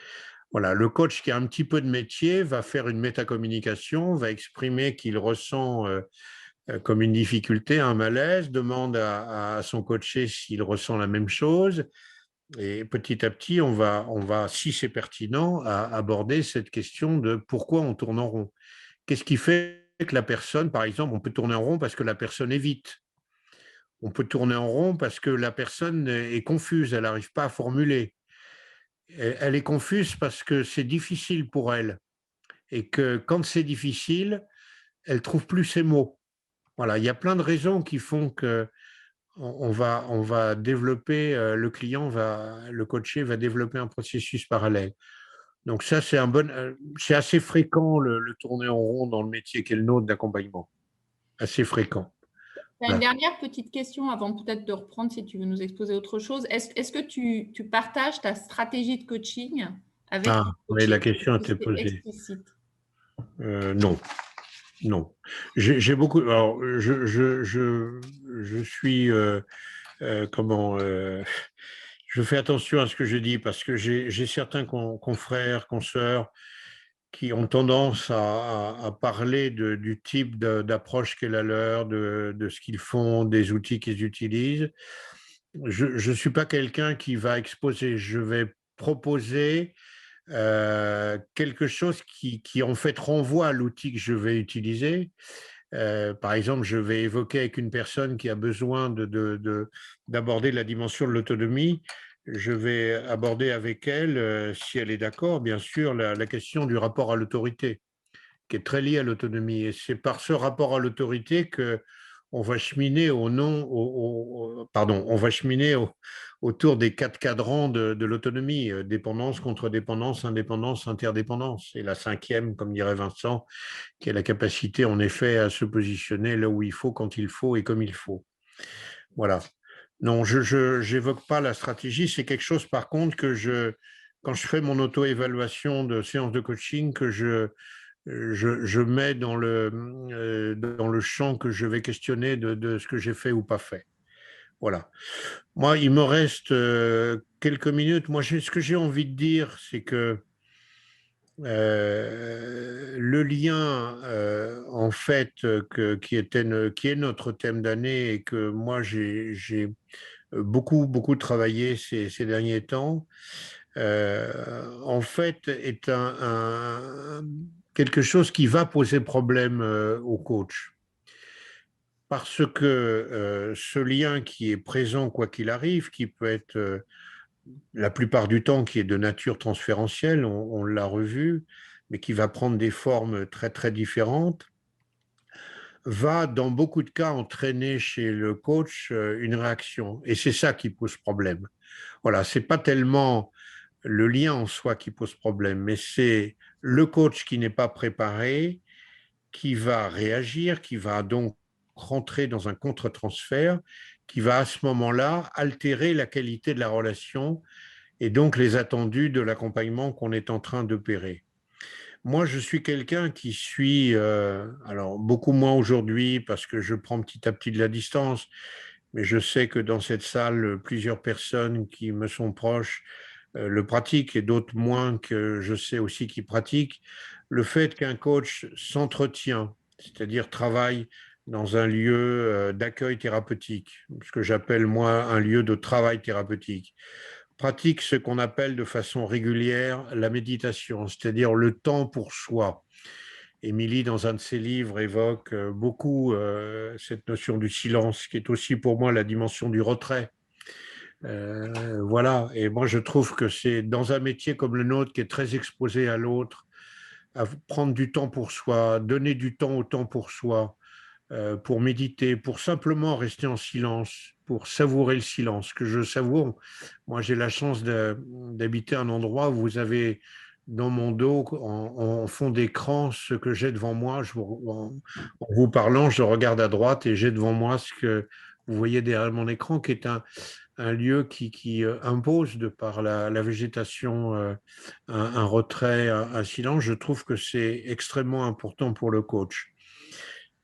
Voilà, le coach qui a un petit peu de métier va faire une métacommunication, va exprimer qu'il ressent comme une difficulté, un malaise, demande à son coaché s'il ressent la même chose. Et petit à petit, on va, si c'est pertinent, aborder cette question de pourquoi on tourne en rond. Qu'est-ce qui fait que la personne, par exemple, on peut tourner en rond parce que la personne évite. On peut tourner en rond parce que la personne est confuse, elle n'arrive pas à formuler. Elle est confuse parce que c'est difficile pour elle. Et que quand c'est difficile, elle ne trouve plus ses mots. Voilà, il y a plein de raisons qui font que on va développer, le coaché va développer un processus parallèle. Donc ça, c'est assez fréquent le tourner en rond dans le métier qu'est le nôtre d'accompagnement. Assez fréquent. Une dernière petite question avant peut-être de reprendre si tu veux nous exposer autre chose. Est-ce que tu partages ta stratégie de coaching avec Ah, ton oui, la coaché? question Est-ce était que c'est posée. explicite? Non, non. J'ai beaucoup. Alors, je suis comment je fais attention à ce que je dis parce que j'ai certains confrères, consoeurs qui ont tendance à parler du type d'approche qu'est la leur, de ce qu'ils font, des outils qu'ils utilisent. Je ne suis pas quelqu'un qui va exposer. Je vais proposer quelque chose qui en fait renvoie à l'outil que je vais utiliser. Par exemple, je vais évoquer avec une personne qui a besoin d'aborder la dimension de l'autonomie. Je vais aborder avec elle, si elle est d'accord, bien sûr, la question du rapport à l'autorité, qui est très lié à l'autonomie. Et c'est par ce rapport à l'autorité que on va cheminer on va cheminer autour des 4 cadrans de l'autonomie, dépendance, contre-dépendance, indépendance, interdépendance. Et la 5e, comme dirait Vincent, qui est la capacité en effet à se positionner là où il faut, quand il faut et comme il faut. Voilà. Non, je n'évoque pas la stratégie, c'est quelque chose par contre quand je fais mon auto-évaluation de séance de coaching, que je mets dans le champ que je vais questionner de ce que j'ai fait ou pas fait. Voilà. Moi, il me reste quelques minutes. Moi, ce que j'ai envie de dire, c'est que le lien, en fait, qui est notre thème d'année et que moi, j'ai beaucoup travaillé ces derniers temps, en fait, est quelque chose qui va poser problème au coach. Parce que ce lien qui est présent quoi qu'il arrive, qui peut être la plupart du temps qui est de nature transférentielle, on l'a revu, mais qui va prendre des formes très très différentes, va dans beaucoup de cas entraîner chez le coach une réaction. Et c'est ça qui pose problème. Voilà, c'est pas tellement le lien en soi qui pose problème, mais c'est le coach qui n'est pas préparé, qui va réagir, qui va donc rentrer dans un contre-transfert, qui va à ce moment-là altérer la qualité de la relation et donc les attendus de l'accompagnement qu'on est en train d'opérer. Moi, je suis quelqu'un qui suit, alors beaucoup moins aujourd'hui parce que je prends petit à petit de la distance, mais je sais que dans cette salle, plusieurs personnes qui me sont proches le pratiquent et d'autres moins que je sais aussi qui pratiquent. Le fait qu'un coach s'entretient, c'est-à-dire travaille dans un lieu d'accueil thérapeutique, ce que j'appelle moi un lieu de travail thérapeutique, pratique ce qu'on appelle de façon régulière la méditation, c'est-à-dire le temps pour soi. Émilie, dans un de ses livres, évoque beaucoup cette notion du silence, qui est aussi pour moi la dimension du retrait. Voilà, et moi je trouve que c'est dans un métier comme le nôtre, qui est très exposé à l'autre, à prendre du temps pour soi, donner du temps au temps pour soi, pour méditer, pour simplement rester en silence, pour savourer le silence, que je savoure. Moi, j'ai la chance d'habiter un endroit où vous avez dans mon dos, en fond d'écran, ce que j'ai devant moi. En vous parlant, je regarde à droite et j'ai devant moi ce que vous voyez derrière mon écran, qui est un lieu qui impose, de par la végétation, un retrait, un silence. Je trouve que c'est extrêmement important pour le coach.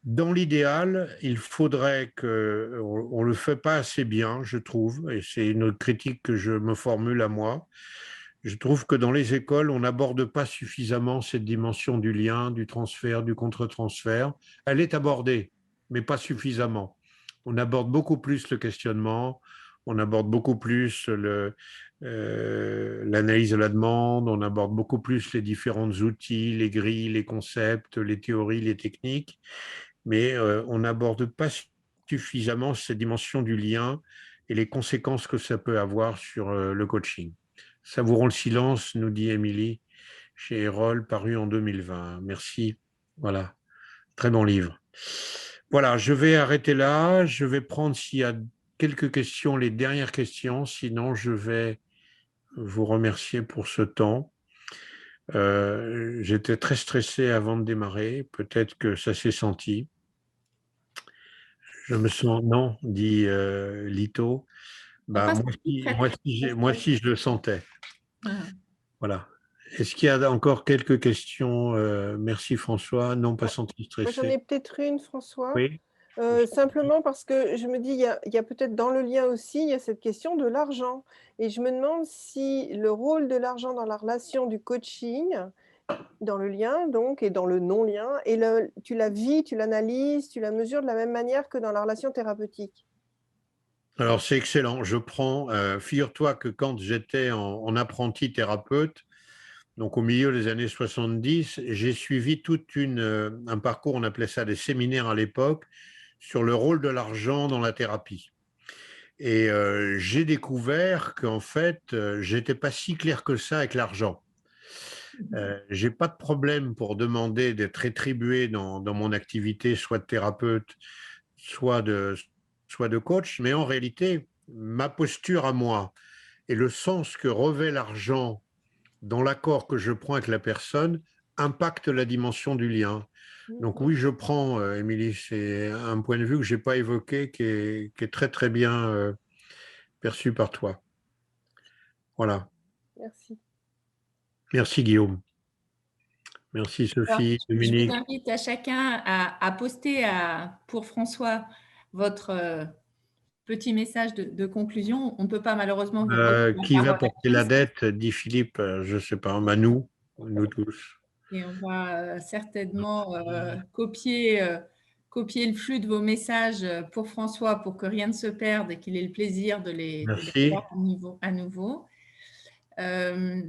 Dans l'idéal, il faudrait on ne le fait pas assez bien, je trouve, et c'est une critique que je me formule à moi. Je trouve que dans les écoles, on n'aborde pas suffisamment cette dimension du lien, du transfert, du contre-transfert. Elle est abordée, mais pas suffisamment. On aborde beaucoup plus le questionnement, on aborde beaucoup plus l'analyse de la demande, on aborde beaucoup plus les différents outils, les grilles, les concepts, les théories, les techniques, mais on n'aborde pas suffisamment cette dimension du lien et les conséquences que ça peut avoir sur le coaching. Savourons le silence, nous dit Émilie, chez Erol, paru en 2020. Merci. Voilà, très bon livre. Voilà, je vais arrêter là. Je vais prendre, s'il y a quelques questions, les dernières questions. Sinon, je vais vous remercier pour ce temps. J'étais très stressé avant de démarrer. Peut-être que ça s'est senti. Je me sens, non, dit Lito. On Bah, passe moi, très, très, très, moi très. aussi, je le sentais. Voilà. Voilà. Est-ce qu'il y a encore quelques questions? Merci François. Non, pas Ouais. senti Moi, j'en stressé. ai peut-être une, François. Oui. Simplement parce que je me dis, il y a peut-être dans le lien aussi, il y a cette question de l'argent. Et je me demande si le rôle de l'argent dans la relation du coaching, dans le lien donc, et dans le non-lien, et tu la vis, tu l'analyses, tu la mesures de la même manière que dans la relation thérapeutique. Alors, c'est excellent. Je prends, figure-toi que quand j'étais en apprenti thérapeute, donc au milieu des années 70, j'ai suivi un parcours, on appelait ça des séminaires à l'époque, sur le rôle de l'argent dans la thérapie. Et j'ai découvert qu'en fait, j'étais pas si clair que ça avec l'argent. J'ai pas de problème pour demander d'être rétribué dans mon activité, soit de thérapeute, soit de coach, mais en réalité, ma posture à moi et le sens que revêt l'argent dans l'accord que je prends avec la personne impacte la dimension du lien. Donc oui, je prends, Émilie, c'est un point de vue que je n'ai pas évoqué, qui est très très bien perçu par toi. Voilà. Merci. Merci Guillaume. Merci Alors, Sophie, je vous Dominique. invite à chacun à poster pour François votre petit message de conclusion. On ne peut pas malheureusement vous redonner la Qui va parole à porter la tous dette, dit Philippe, je ne sais pas, bah nous tous. et on va certainement copier le flux de vos messages pour François pour que rien ne se perde et qu'il ait le plaisir de les Merci. voir à nouveau. Je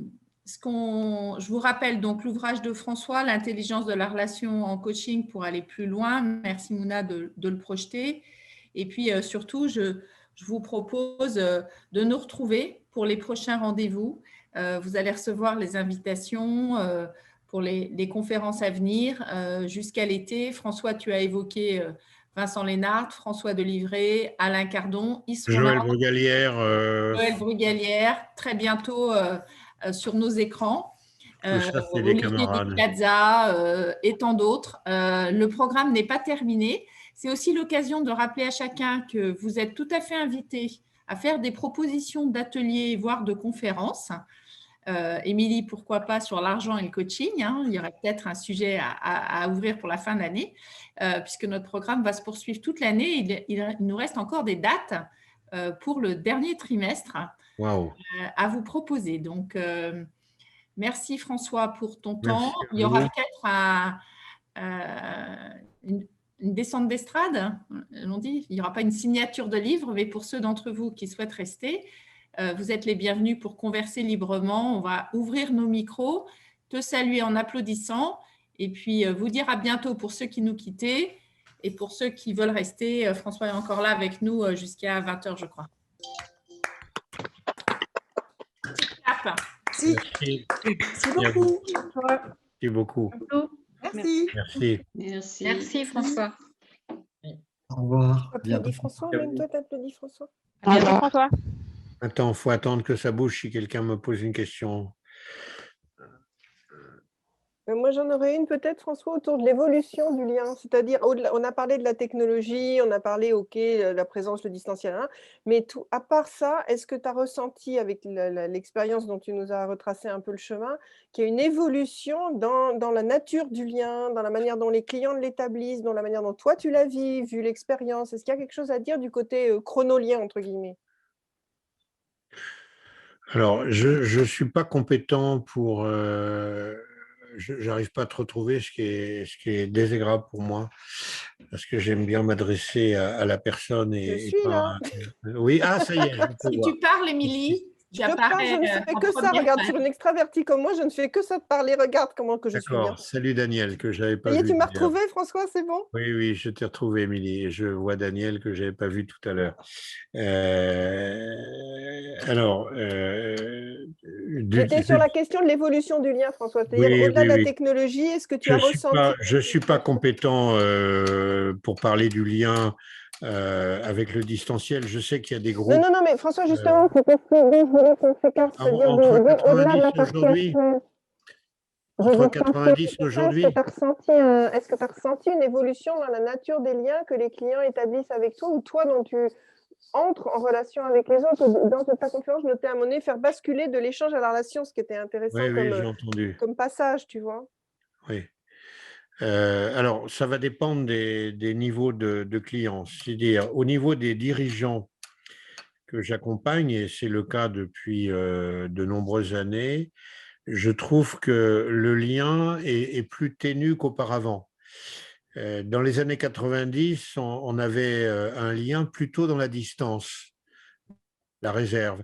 vous rappelle donc l'ouvrage de François, L'intelligence de la relation en coaching pour aller plus loin. Merci Mouna de le projeter. Et puis surtout, je vous propose de nous retrouver pour les prochains rendez-vous. Vous allez recevoir les invitations pour les conférences à venir jusqu'à l'été. François, tu as évoqué Vincent Lénard, François Delivray, Alain Cardon. Ils seront là. Joël Brugalière. Joël Brugalière, très bientôt sur nos écrans. Tout ça, c'est des Olivier Di camarades. Piazza et tant d'autres. Le programme n'est pas terminé. C'est aussi l'occasion de rappeler à chacun que vous êtes tout à fait invité à faire des propositions d'ateliers, voire de conférences. Émilie, pourquoi pas sur l'argent et le coaching, hein. Il y aurait peut-être un sujet à ouvrir pour la fin de l'année, puisque notre programme va se poursuivre toute l'année. Il nous reste encore des dates pour le dernier trimestre Waouh. à vous proposer. Donc, merci François pour ton temps. Merci à Il y aura vous. peut-être une descente d'estrade, l'on dit. Il n'y aura pas une signature de livre, mais pour ceux d'entre vous qui souhaitent rester, vous êtes les bienvenus pour converser librement. On va ouvrir nos micros, te saluer en applaudissant et puis vous dire à bientôt pour ceux qui nous quittent et pour ceux qui veulent rester. François est encore là avec nous jusqu'à 20h, je crois. Merci. Merci. Merci beaucoup. Merci beaucoup. Merci. Merci. Merci François. Au revoir. Applaudis François, même toi t'applaudis François. À bientôt François. Attends, il faut attendre que ça bouge si quelqu'un me pose une question. Moi, j'en aurais une peut-être, François, autour de l'évolution du lien. C'est-à-dire, on a parlé de la technologie, on a parlé, OK, la présence, le distanciel, hein, mais à part ça, est-ce que tu as ressenti avec l'expérience dont tu nous as retracé un peu le chemin, qu'il y a une évolution dans la nature du lien, dans la manière dont les clients l'établissent, dans la manière dont toi tu la vis, vu l'expérience? Est-ce qu'il y a quelque chose à dire du côté chronolien, entre guillemets? Alors, je ne suis pas compétent pour... je n'arrive pas à te retrouver, ce qui est désagréable pour moi, parce que j'aime bien m'adresser à la personne. Je suis là. Oui, ah, ça y est, je peux Si voir. tu parles, Émilie, tu Je parle, je ne fais que ça. Regarde, sur une extravertie comme moi, je ne fais que ça de parler. Regarde comment que je suis bien. D'accord. Salut Daniel, que je n'avais pas Ça y est, vu. tu m'as d'ailleurs. retrouvé, François, c'est bon? Oui, oui, je t'ai retrouvé, Émilie. Et je vois Daniel que je n'avais pas vu tout à l'heure. Alors, J'étais sur la question de l'évolution du lien, François. C'est-à-dire, oui, au-delà oui, de la oui. technologie, est-ce que tu as ressenti… Je suis pas compétent pour parler du lien avec le distanciel. Je sais qu'il y a des groupes. Non, mais François, justement, c'est parce que je voulais qu'on s'écarte. Entre 90 aujourd'hui. Entre 90 et aujourd'hui? Est-ce que tu as ressenti une évolution dans la nature des liens que les clients établissent avec toi ou toi dont tu entres en relation avec les autres? Dans ta conférence, je notais à un moment donné faire basculer de l'échange à la relation, ce qui était intéressant Oui, j'ai entendu. comme passage, tu vois. Oui. Alors, ça va dépendre des niveaux de clients. C'est-à-dire, au niveau des dirigeants que j'accompagne, et c'est le cas depuis de nombreuses années, je trouve que le lien est plus ténu qu'auparavant. Dans les années 90, on avait un lien plutôt dans la distance, la réserve.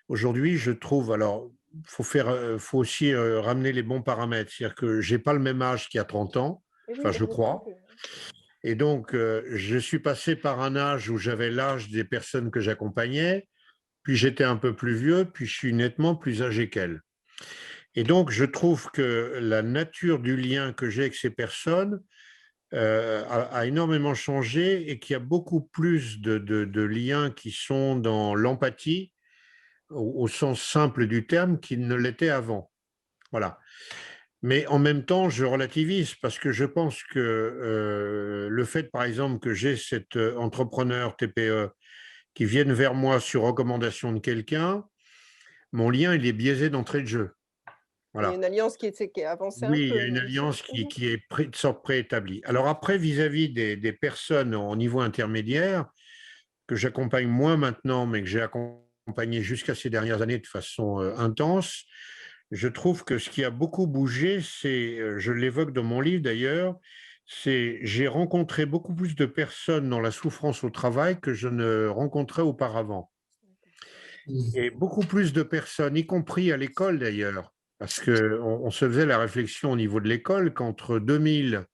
Aujourd'hui, je trouve, alors, faut aussi ramener les bons paramètres. C'est-à-dire que j'ai pas le même âge qu'il y a 30 ans, Et oui, enfin, je je crois crois. Et donc, je suis passé par un âge où j'avais l'âge des personnes que j'accompagnais, puis j'étais un peu plus vieux, puis je suis nettement plus âgé qu'elles. Et donc, je trouve que la nature du lien que j'ai avec ces personnes a énormément changé et qu'il y a beaucoup plus de liens qui sont dans l'empathie, au sens simple du terme, qu'il ne l'était avant. Voilà. Mais en même temps, je relativise parce que je pense que le fait, par exemple, que j'ai cet entrepreneur TPE qui vienne vers moi sur recommandation de quelqu'un, mon lien, il est biaisé d'entrée de jeu. Il y a Voilà. une alliance qui est avancée un Oui, il y peu. a une bien sûr. alliance qui est de sorte préétablie. Alors après, vis-à-vis des personnes au niveau intermédiaire, que j'accompagne moins maintenant, mais que j'ai accompagné jusqu'à ces dernières années de façon intense, je trouve que ce qui a beaucoup bougé, c'est, je l'évoque dans mon livre d'ailleurs, c'est j'ai rencontré beaucoup plus de personnes dans la souffrance au travail que je ne rencontrais auparavant. Et beaucoup plus de personnes, y compris à l'école d'ailleurs, parce qu'on se faisait la réflexion au niveau de l'école qu'entre 2000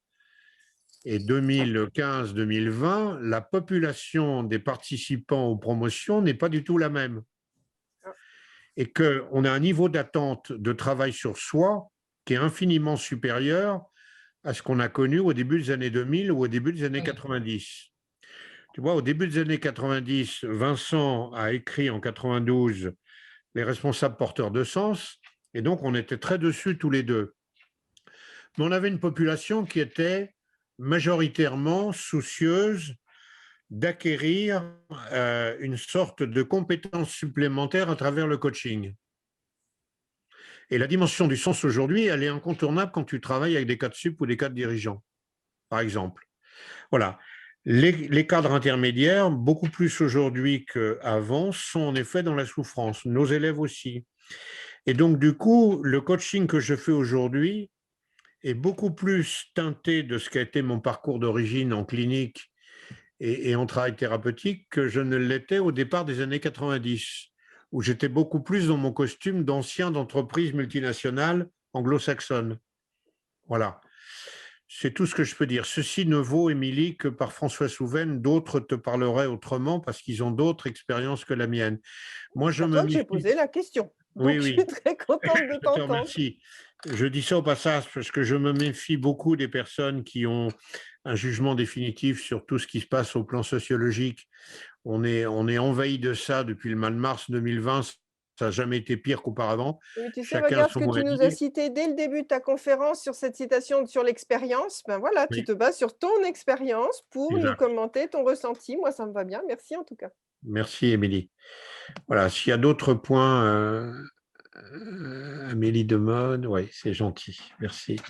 et 2015-2020, la population des participants aux promotions n'est pas du tout la même. Et qu'on a un niveau d'attente de travail sur soi qui est infiniment supérieur à ce qu'on a connu au début des années 2000 ou au début des années 90. Tu vois, au début des années 90, Vincent a écrit en 92 les responsables porteurs de sens, et donc on était très dessus tous les deux. Mais on avait une population qui était majoritairement soucieuse d'acquérir une sorte de compétence supplémentaire à travers le coaching. Et la dimension du sens aujourd'hui, elle est incontournable quand tu travailles avec des cadres sup ou des cadres dirigeants, par exemple. Voilà. Les cadres intermédiaires, beaucoup plus aujourd'hui qu'avant, sont en effet dans la souffrance. Nos élèves aussi. Et donc, du coup, le coaching que je fais aujourd'hui est beaucoup plus teinté de ce qu'a été mon parcours d'origine en clinique et en travail thérapeutique que je ne l'étais au départ des années 90, où j'étais beaucoup plus dans mon costume d'ancien d'entreprise multinationale anglo-saxonne. Voilà. C'est tout ce que je peux dire. Ceci ne vaut, Émilie, que par François Souven. D'autres te parleraient autrement parce qu'ils ont d'autres expériences que la mienne. Moi, je C'est me toi que j'ai méfie. posé la question. Donc, Oui, je oui. suis très contente de Je te t'entendre. remercie. Je dis ça au passage parce que je me méfie beaucoup des personnes qui ont un jugement définitif sur tout ce qui se passe au plan sociologique. On est envahi de ça depuis le mois de mars 2020. Ça n'a jamais été pire qu'auparavant. Oui, tu sais, Chacun a regarde ce son que mot à tu nous as dire. cité dès le début de ta conférence sur cette citation sur l'expérience. Ben voilà, tu Oui, te bases sur ton expérience pour nous exact. commenter ton ressenti. Moi, ça me va bien. Merci en tout cas. Merci, Émilie. Voilà, s'il y a d'autres points, Amélie de Mode, oui, c'est gentil. Merci.